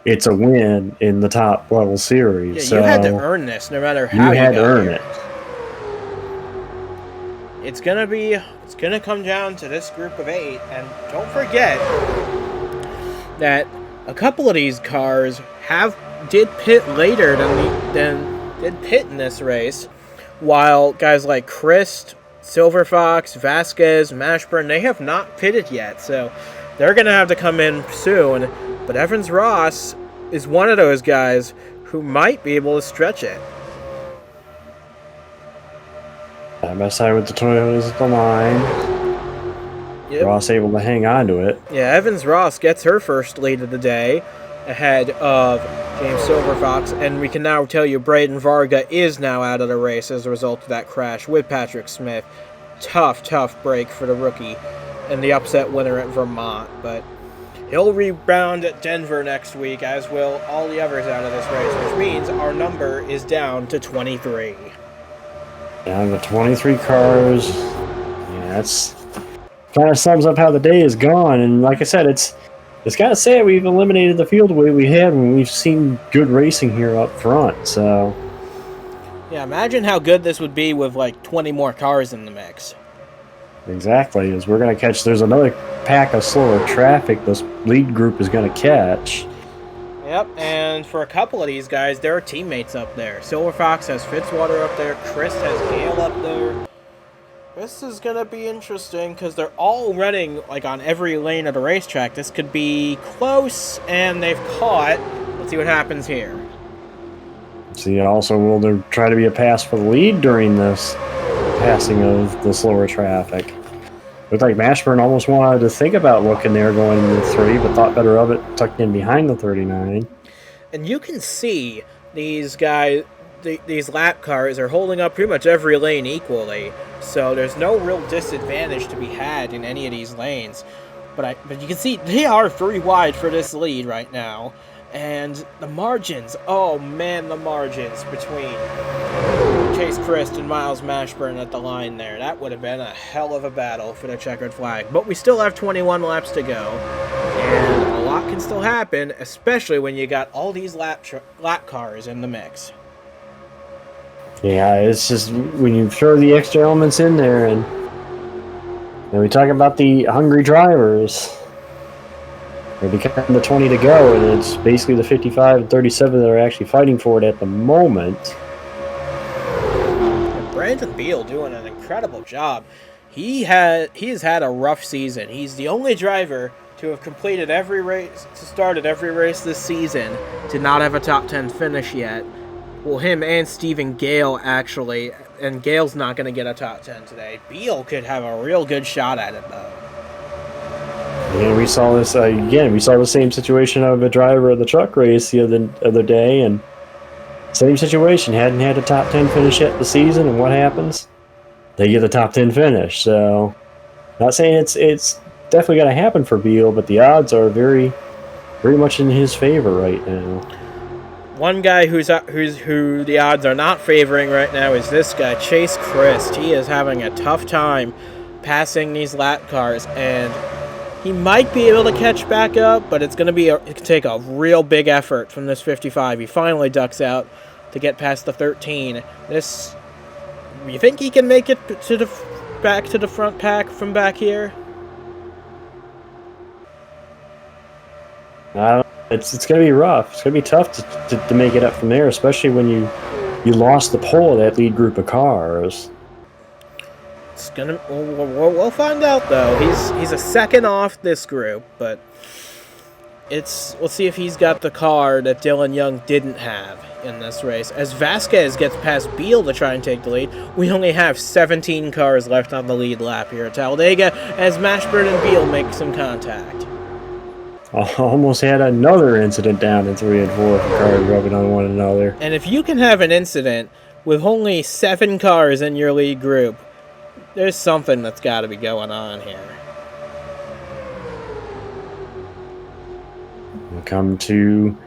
it's a win in the top level series. Yeah, so you had to earn this, no matter how you had to got earn here. it. It's gonna come down to this group of 8, and don't forget that a couple of these cars did pit later than did pit in this race, while guys like Christ, Silver Fox, Vasquez, Mashburn, they have not pitted yet, so they're gonna have to come in soon. But Evans Ross is one of those guys who might be able to stretch it. Side by side with the Toyotas at the line. Yep. Ross able to hang on to it. Yeah, Evans Ross gets her first lead of the day ahead of James Silver Fox, and we can now tell you Braden Varga is now out of the race as a result of that crash with Patrick Smith. Tough break for the rookie and the upset winner at Vermont, but he'll rebound at Denver next week, as will all the others out of this race, which means our number is down to 23. Down to 23 cars. Yeah, that's kind of sums up how the day is gone. And like I said, it's kind of sad we've eliminated the field the way we had when we've seen good racing here up front. So yeah, imagine how good this would be with like 20 more cars in the mix. Exactly, as we're going to catch, there's another pack of slower traffic this lead group is going to catch. Yep, and for a couple of these guys, there are teammates up there. Silver Fox has Fitzwater up there, Chris has Gale up there. This is going to be interesting because they're all running like on every lane of the racetrack. This could be close, and they've caught. Let's see what happens here. See, also will there try to be a pass for the lead during this passing of the slower traffic? Looked like Mashburn almost wanted to think about looking there going into the 3, but thought better of it, tucked in behind the 39. And you can see these guys, these lap cars are holding up pretty much every lane equally, so there's no real disadvantage to be had in any of these lanes. But you can see they are 3 wide for this lead right now. And the margins, oh man, the margins between Chase Christ and Miles Mashburn at the line there. That would have been a hell of a battle for the checkered flag. But we still have 21 laps to go. And a lot can still happen, especially when you got all these lap cars in the mix. Yeah, it's just when you throw the extra elements in there, and we talk about the hungry drivers. They become the 20 to go, and it's basically the 55 and 37 that are actually fighting for it at the moment. Brandon Beal doing an incredible job. He has had a rough season. He's the only driver to have completed every race, to started every race this season, to not have a top 10 finish yet. Well, him and Stephen Gale, actually, and Gale's not going to get a top 10 today. Beal could have a real good shot at it, though. And we saw this again. We saw the same situation of a driver of the truck race the other day, and same situation. Hadn't had a top 10 finish yet the season, and what happens? They get the top 10 finish. So, not saying it's definitely going to happen for Beal, but the odds are very much in his favor right now. One guy who the odds are not favoring right now is this guy, Chase Christ. He is having a tough time passing these lap cars, and he might be able to catch back up, but it's going to take a real big effort from this 55. He finally ducks out to get past the 13. You think he can make it back to the front pack from back here? It's going to be rough. It's going to be tough to make it up from there, especially when you lost the pole of that lead group of cars. We'll find out, though. He's a second off this group, but we'll see if he's got the car that Dylan Young didn't have in this race. As Vasquez gets past Beal to try and take the lead, we only have 17 cars left on the lead lap here at Talladega as Mashburn and Beal make some contact. Almost had another incident down in 3 and 4 for cars rubbing on one another. And if you can have an incident with only 7 cars in your lead group, there's something that's got to be going on here. We'll come to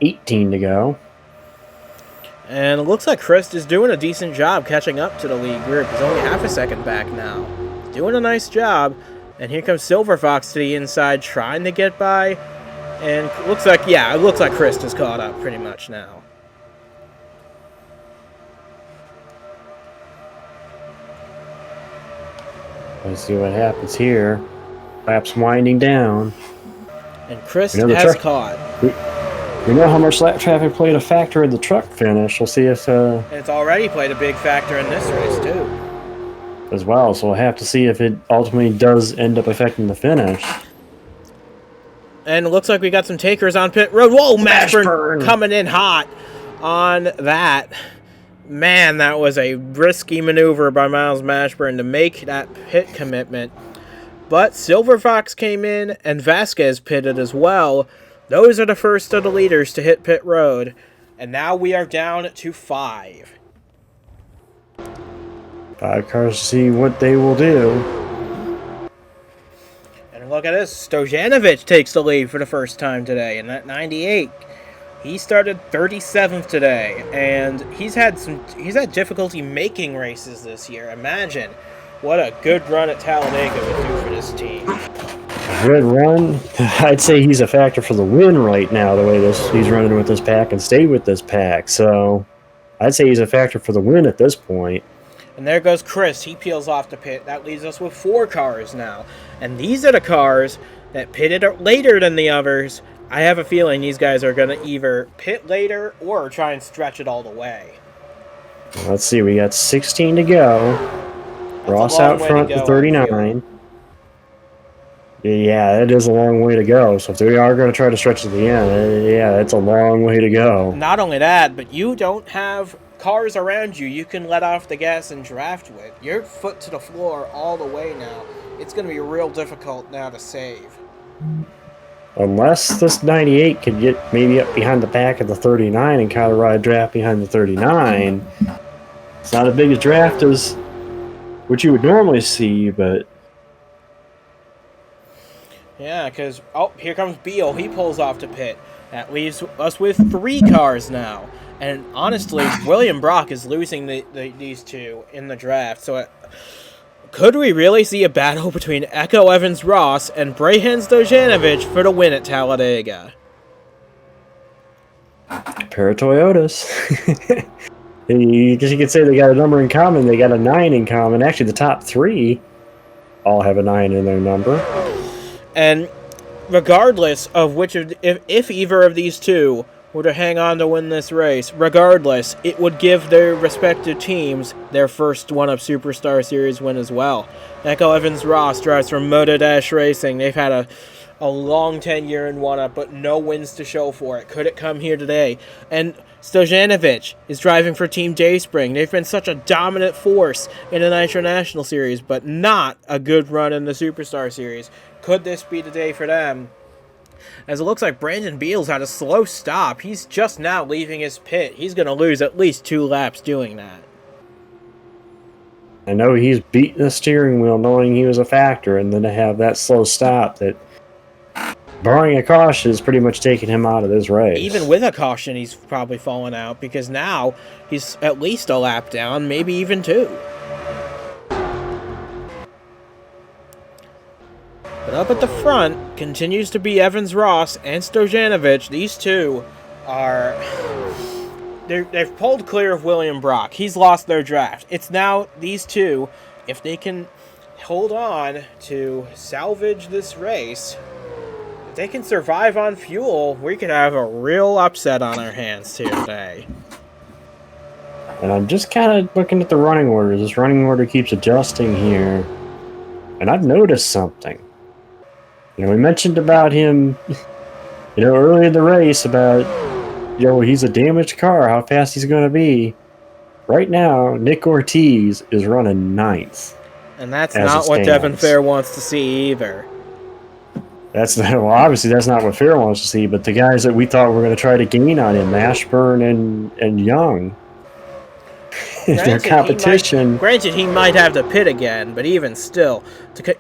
18 to go. And it looks like Chris is doing a decent job catching up to the lead group. He's only half a second back now. He's doing a nice job. And here comes Silver Fox to the inside, trying to get by. And it looks like Chris is caught up pretty much now. Let's see what happens here. Laps winding down. And Chris has caught. We know how much lap traffic played a factor in the truck finish. We'll see if... And it's already played a big factor in this race, too. As well, so we'll have to see if it ultimately does end up affecting the finish. And it looks like we got some takers on pit road. Whoa, Mashburn coming in hot on that. Man, that was a risky maneuver by Miles Mashburn to make that pit commitment. But Silver Fox came in, and Vasquez pitted as well. Those are the first of the leaders to hit pit road. And now we are down to 5. 5 cars to see what they will do. And look at this. Stojanovic takes the lead for the first time today in that 98. He started 37th today, and he's had difficulty making races this year. Imagine what a good run at Talladega would do for this team. Good run. I'd say he's a factor for the win right now, the way he's running with this pack and stayed with this pack. So I'd say he's a factor for the win at this point. And there goes Chris. He peels off the pit. That leaves us with 4 cars now. And these are the cars that pitted later than the others. I have a feeling these guys are going to either pit later or try and stretch it all the way. Let's see. We got 16 to go. Ross out front to 39. Yeah, it is a long way to go. So if they are going to try to stretch to the end, yeah, it's a long way to go. Not only that, but you don't have cars around you can let off the gas and draft with. You're foot to the floor all the way now. It's going to be real difficult now to save. Unless this 98 could get maybe up behind the back of the 39 and kind of ride draft behind the 39. It's not as big a draft as what you would normally see, but... Yeah, because, here comes Beal. He pulls off to pit. That leaves us with 3 cars now. And honestly, William Brock is losing these 2 in the draft. So could we really see a battle between Echo Evans Ross and Brayhan Stojanovic for the win at Talladega? Pair of Toyotas. I guess you could say they got a number in common. They got a 9 in common. Actually, the top 3 all have a 9 in their number. And regardless of if either of these 2 were to hang on to win this race, regardless, it would give their respective teams their first one-up Superstar Series win as well. Echo Evans Ross drives for Moto Dash Racing. They've had a long tenure in one-up, but no wins to show for it. Could it come here today? And Stojanovic is driving for Team Dayspring. They've been such a dominant force in the Nitro National Series, but not a good run in the Superstar Series. Could this be the day for them? As it looks like Brandon Beals had a slow stop. He's just now leaving his pit. He's going to lose at least 2 laps doing that. I know he's beating the steering wheel knowing he was a factor, and then to have that slow stop that, barring a caution, is pretty much taking him out of this race. Even with a caution, he's probably fallen out, because now he's at least a lap down, maybe even 2. But up at the front continues to be Evans-Ross and Stojanovic. These two are... They've pulled clear of William Brock. He's lost their draft. It's now these two, if they can hold on to salvage this race, if they can survive on fuel, we could have a real upset on our hands here today. And I'm just kind of looking at the running order. This running order keeps adjusting here. And I've noticed something. You know, we mentioned about him, you know, early in the race about, you know, he's a damaged car, how fast he's going to be. Right now, Nick Ortiz is running 9th. And that's not what Devin Fair wants to see either. That's not, well, obviously that's not what Fair wants to see, but the guys that we thought were going to try to gain on him, Ashburn and Young, their competition. Granted, he might have to pit again, but even still,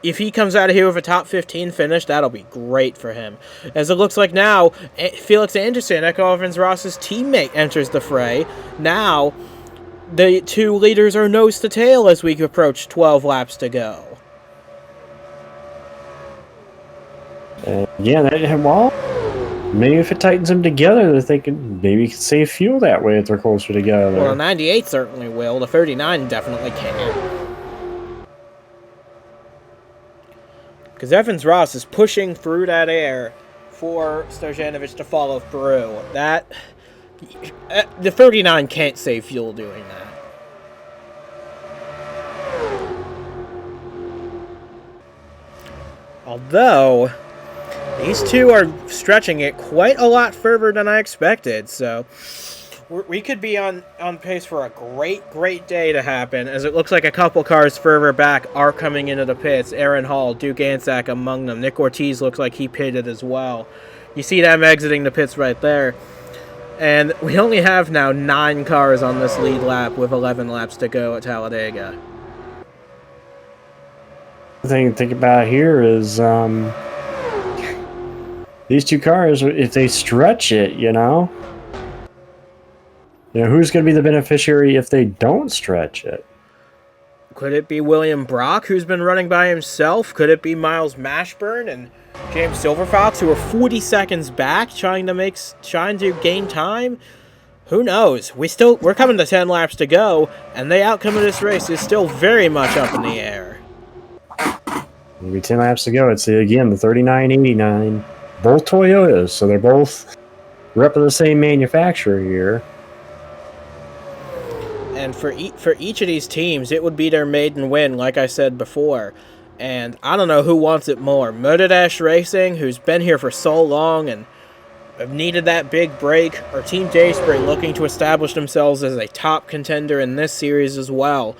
if he comes out of here with a top 15 finish, that'll be great for him. As it looks like now, Felix Anderson, Echo Evans-Ross's teammate, enters the fray. Now, the two leaders are nose to tail as we approach 12 laps to go. Yeah, well, maybe if it tightens them together, they're thinking maybe you can save fuel that way if they're closer together. Well, the 98 certainly will. The 39 definitely can. Because Evans-Ross is pushing through that air for Stojanovic to follow through. The 39 can't save fuel doing that. Although, these two are stretching it quite a lot further than I expected, so we could be on pace for a great day to happen, as it looks like a couple cars further back are coming into the pits. Aaron Hall, Duke Ansack among them. Nick Ortiz looks like he pitted as well. You see them exiting the pits right there. And we only have now 9 cars on this lead lap with 11 laps to go at Talladega. The thing to think about here is these two cars, if they stretch it, you know, who's going to be the beneficiary if they don't stretch it? Could it be William Brock, who's been running by himself? Could it be Miles Mashburn and James Silverfox, who are 40 seconds back, trying to gain time? Who knows? We're coming to 10 laps to go, and the outcome of this race is still very much up in the air. Maybe 10 laps to go. It's again the 3989, both Toyotas, so they're both rep of the same manufacturer here. And for each of these teams, it would be their maiden win, like I said before. And I don't know who wants it more. Motor Dash Racing, who's been here for so long and have needed that big break, or Team Dayspring looking to establish themselves as a top contender in this series as well.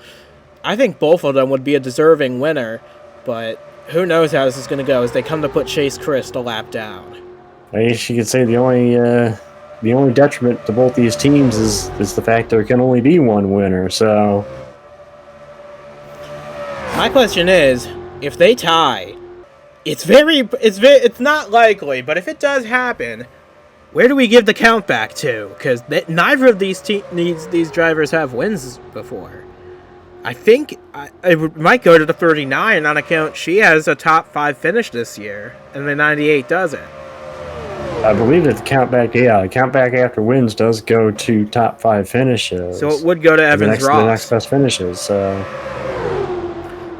I think both of them would be a deserving winner, but who knows how this is going to go as they come to put Chase Christ a lap down. I guess you could say the only detriment to both these teams is the fact there can only be one winner. So my question is, if they tie, it's not likely, but if it does happen, where do we give the count back to? Because neither of these drivers have wins before. I think it might go to the 39 on account she has a top 5 finish this year, and the 98 doesn't. I believe that the countback after wins does go to top 5 finishes. So it would go to Evans-Ross. The next best finishes, so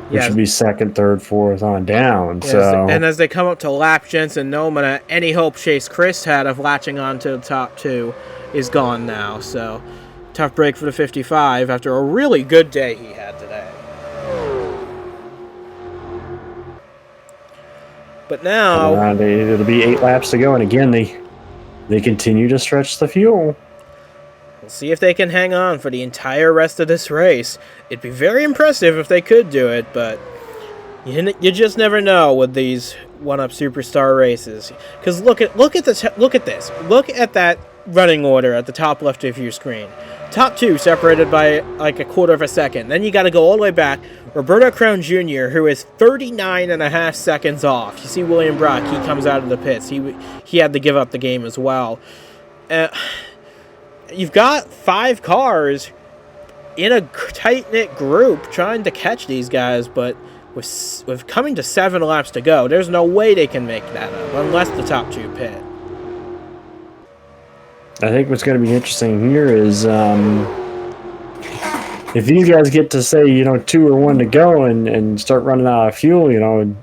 which would be second, third, fourth on down. Yes, so and as they come up to lap Jensen Nomina, any hope Chase Christ had of latching on to the top 2 is gone now. So tough break for the 55 after a really good day he had today. But now it'll be 8 laps to go, and again they continue to stretch the fuel. we'll see if they can hang on for the entire rest of this race. It'd be very impressive if they could do it, but you just never know with these one-up superstar races. Because look at this. Look at that running order at the top left of your screen. Top 2 separated by like a quarter of a second. Then you got to go all the way back. Roberto Crown Jr., who is 39.5 seconds off. You see William Brock, he comes out of the pits. He had to give up the game as well. You've got 5 cars in a tight-knit group trying to catch these guys, but with coming to 7 laps to go, there's no way they can make that up unless the top 2 pit. I think what's going to be interesting here is if these guys get to say 2 or 1 to go and start running out of fuel,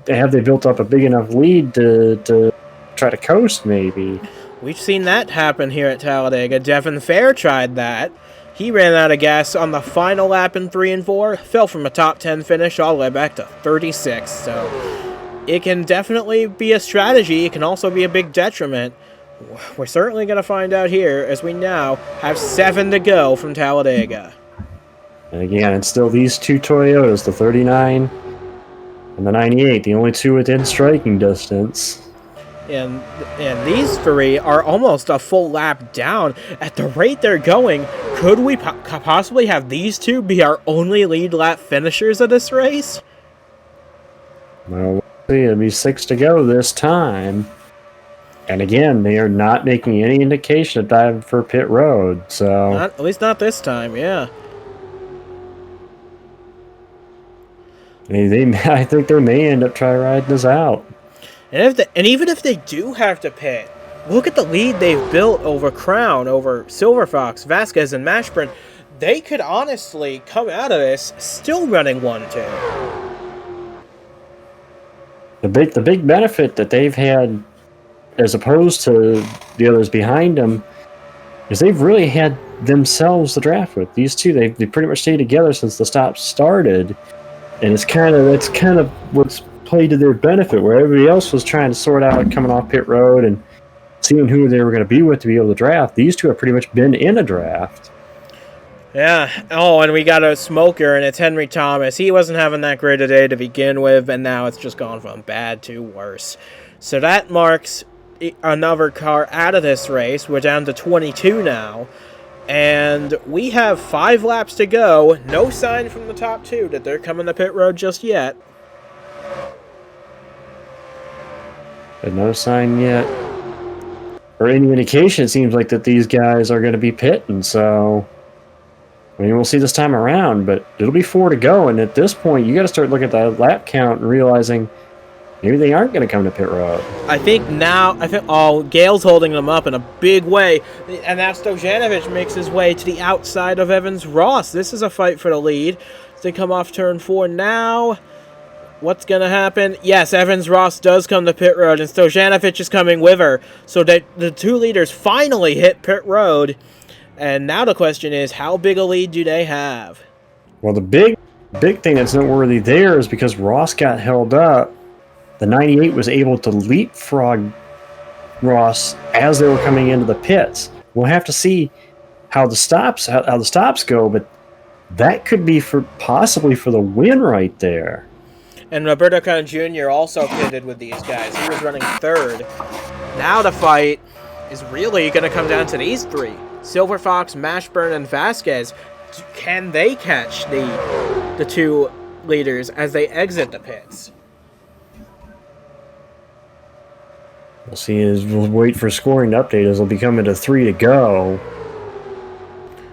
have they built up a big enough lead to try to coast maybe? We've seen that happen here at Talladega. Devin Fair tried that. He ran out of gas on the final lap in 3 and 4, fell from a top 10 finish all the way back to 36. So it can definitely be a strategy. It can also be a big detriment. We're certainly going to find out here as we now have 7 to go from Talladega. And again, it's still these 2 Toyotas, the 39 and the 98, the only 2 within striking distance. And these 3 are almost a full lap down. At the rate they're going, could we possibly have these 2 be our only lead lap finishers of this race? Well, we'll see. It'll be 6 to go this time. And again, they are not making any indication of diving for pit road. So at least not this time, yeah. I think they may end up trying riding this out. And even if they do have to pit, look at the lead they've built over Crown, over Silver Fox, Vasquez, and Mashburn. They could honestly come out of this still running 1-2. The big benefit that they've had, as opposed to the others behind them, is they've really had themselves to draft with. These 2, they pretty much stayed together since the stop started, and that's kind of what's played to their benefit, where everybody else was trying to sort out coming off pit road and seeing who they were going to be with to be able to draft. These 2 have pretty much been in a draft. Yeah. Oh, and we got a smoker, and it's Henry Thomas. He wasn't having that great a day to begin with, and now it's just gone from bad to worse. So that marks another car out of this race. We're down to 22 now, and we have 5 laps to go. No sign from the top 2 that they're coming to pit road just yet. But no sign yet, or any indication. It seems like that these guys are going to be pitting. So, I mean, we'll see this time around, but it'll be 4 to go. And at this point, you got to start looking at the lap count and realizing maybe they aren't going to come to pit road. I think Gale's holding them up in a big way, and now Stojanovic makes his way to the outside of Evans Ross. This is a fight for the lead. They come off turn 4 now. What's going to happen? Yes, Evans Ross does come to pit road, and Stojanovic is coming with her. So the 2 leaders finally hit pit road. And now the question is, how big a lead do they have? Well, the big thing that's noteworthy there is because Ross got held up, the 98 was able to leapfrog Ross as they were coming into the pits. We'll have to see how the stops go, but that could be possibly for the win right there. And Roberto Crown Jr. also pitted with these guys. He was running 3rd. Now the fight is really going to come down to these 3. Silver Fox, Mashburn, and Vasquez. Can they catch the 2 leaders as they exit the pits? We'll see. We'll wait for scoring to update as we'll be coming to 3 to go.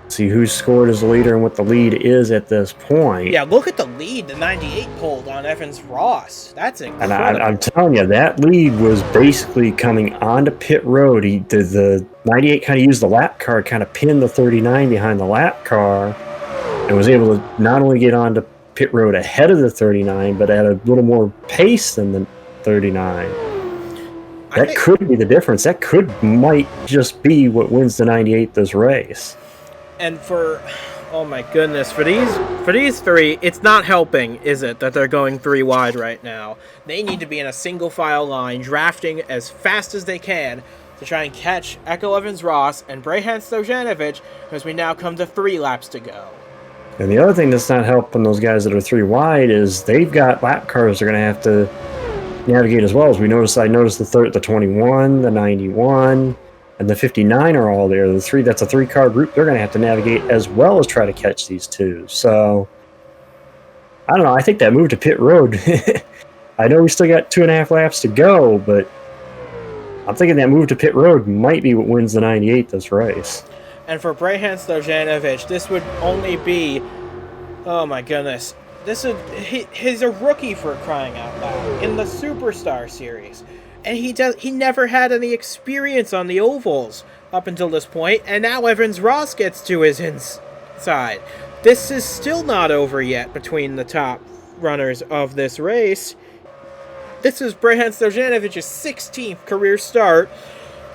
See who's scored as the leader and what the lead is at this point. Yeah, look at the lead the 98 pulled on Evans Ross. That's incredible. And I'm telling you, that lead was basically coming onto pit road. The 98 kind of used the lap car, kind of pinned the 39 behind the lap car, and was able to not only get onto pit road ahead of the 39, but at a little more pace than the 39. That could be the difference. That might just be what wins the 98 this race. And for Oh my goodness, for these three, it's not helping, is it, that they're going 3 wide right now? They need to be in a single file line, drafting as fast as they can to try and catch Echo Evans-Ross and Brejhan Stojanovic as we now come to 3 laps to go. And the other thing that's not helping those guys that are 3 wide is they've got lap cars they're going to have to navigate as well. As we noticed, I noticed the 21, the 91, and the 59 are all there. That's a 3-car group. They're going to have to navigate as well as try to catch these 2. So I don't know. I think that move to pit road. I know we still got 2.5 laps to go, but I'm thinking that move to pit road might be what wins the 98 this race. And for Brejhan Stojanovic, this would only be, oh my goodness, he's a rookie for crying out loud in the Superstar Series, and he never had any experience on the ovals up until this point, and now Evans-Ross gets to his inside. This is still not over yet between the top runners of this race. This is Brejhan Stojanovic's 16th career start.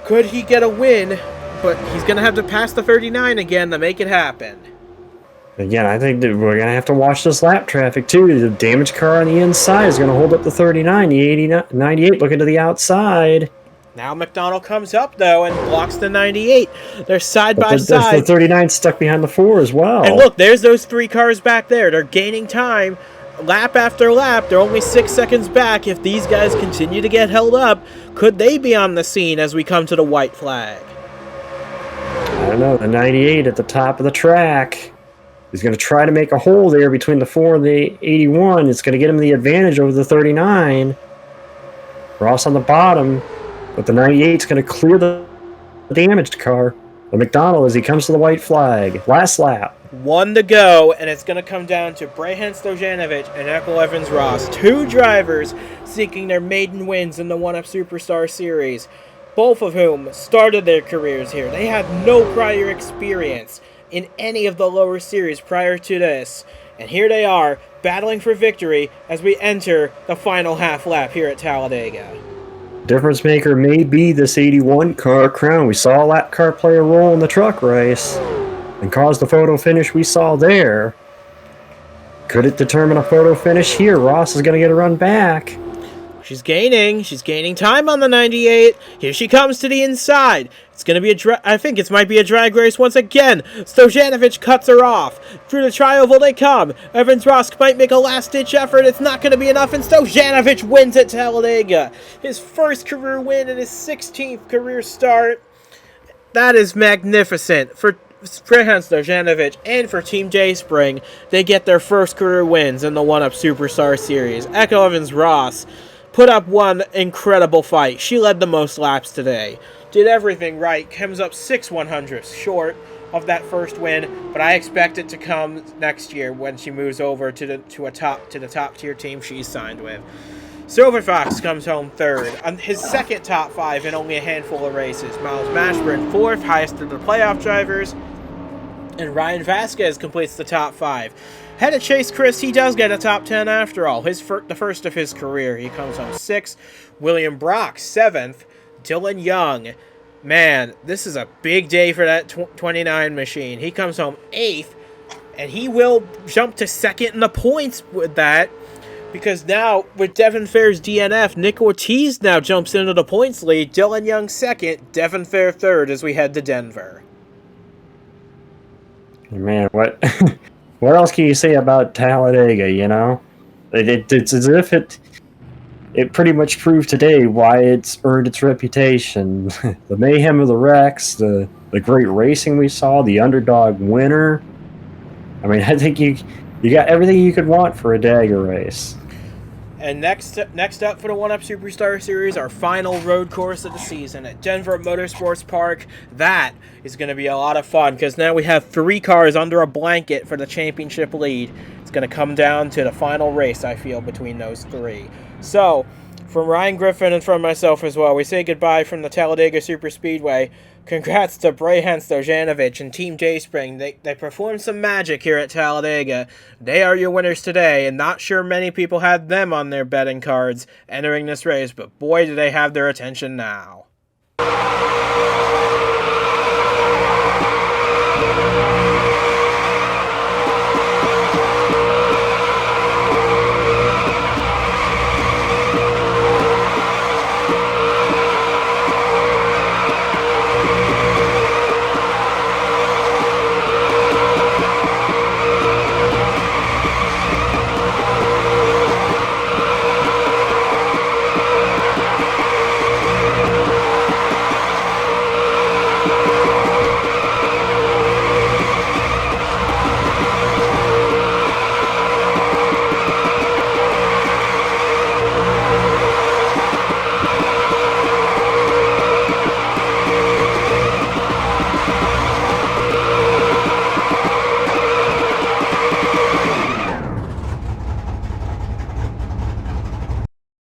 Could he get a win? But he's going to have to pass the 39 again to make it happen. Again, I think that we're going to have to watch this lap traffic, too. The damaged car on the inside is going to hold up the 39. The 98 looking to the outside. Now McDonald comes up, though, and blocks the 98. They're side by side. The 39 stuck behind the 4 as well. And look, there's those 3 cars back there. They're gaining time. Lap after lap, they're only 6 seconds back. If these guys continue to get held up, could they be on the scene as we come to the white flag? I don't know. The 98 at the top of the track. He's going to try to make a hole there between the 4 and the 81. It's going to get him the advantage over the 39. Ross on the bottom, but the 98 is going to clear the damaged car. The McDonald as he comes to the white flag. Last lap. 1 to go, and it's going to come down to Brejhan Stojanovic and Echo Evans-Ross. 2 drivers seeking their maiden wins in the 1UP Superstar Series, both of whom started their careers here. They had no prior experience in any of the lower series prior to this. And here they are, battling for victory as we enter the final half lap here at Talladega. Difference maker may be this 81 car crown. We saw a lap car play a role in the truck race and cause the photo finish we saw there. Could it determine a photo finish here? Ross is going to get a run back. She's gaining time on the 98. Here she comes to the inside. It's going to be I think it might be a drag race once again. Stojanovic cuts her off. Through the tri-oval they come. Evans-Ross might make a last-ditch effort. It's not going to be enough, and Stojanovic wins at Talladega. His first career win and his 16th career start. That is magnificent. For Brejhan Stojanovic and for Team J Spring, they get their first career wins in the 1UP Superstar Series. Echo Evans-Ross put up one incredible fight. She led the most laps today. Did everything right. Comes up 6/100ths short of that first win, but I expect it to come next year when she moves over to the top tier team she's signed with. Silver Fox comes home third on his second top 5 in only a handful of races. Miles Mashburn fourth, highest of the playoff drivers, and Ryan Vasquez completes the top 5. Head of Chase Chris, he does get a top 10 after all. The first of his career. He comes home 6th. William Brock 7th. Dylan Young, man, this is a big day for that 29 machine. He comes home 8th, and he will jump to 2nd in the points with that, because now with Devin Fair's DNF, Nick Ortiz now jumps into the points lead. Dylan Young 2nd, Devin Fair 3rd as we head to Denver. Man, what else can you say about Talladega, you know? It's as if it pretty much proved today why it's earned its reputation. The mayhem of the wrecks, the great racing we saw, the underdog winner. I mean, I think you got everything you could want for a Dagger race. And next up for the 1UP Superstar Series, our final road course of the season at Denver Motorsports Park. That is going to be a lot of fun because now we have 3 cars under a blanket for the championship lead. It's going to come down to the final race, I feel, between those 3. So, from Ryan Griffin and from myself as well, we say goodbye from the Talladega Superspeedway. Congrats to Brejhan Stojanovic and Team J Spring. They performed some magic here at Talladega. They are your winners today, and not sure many people had them on their betting cards entering this race, but boy, do they have their attention now.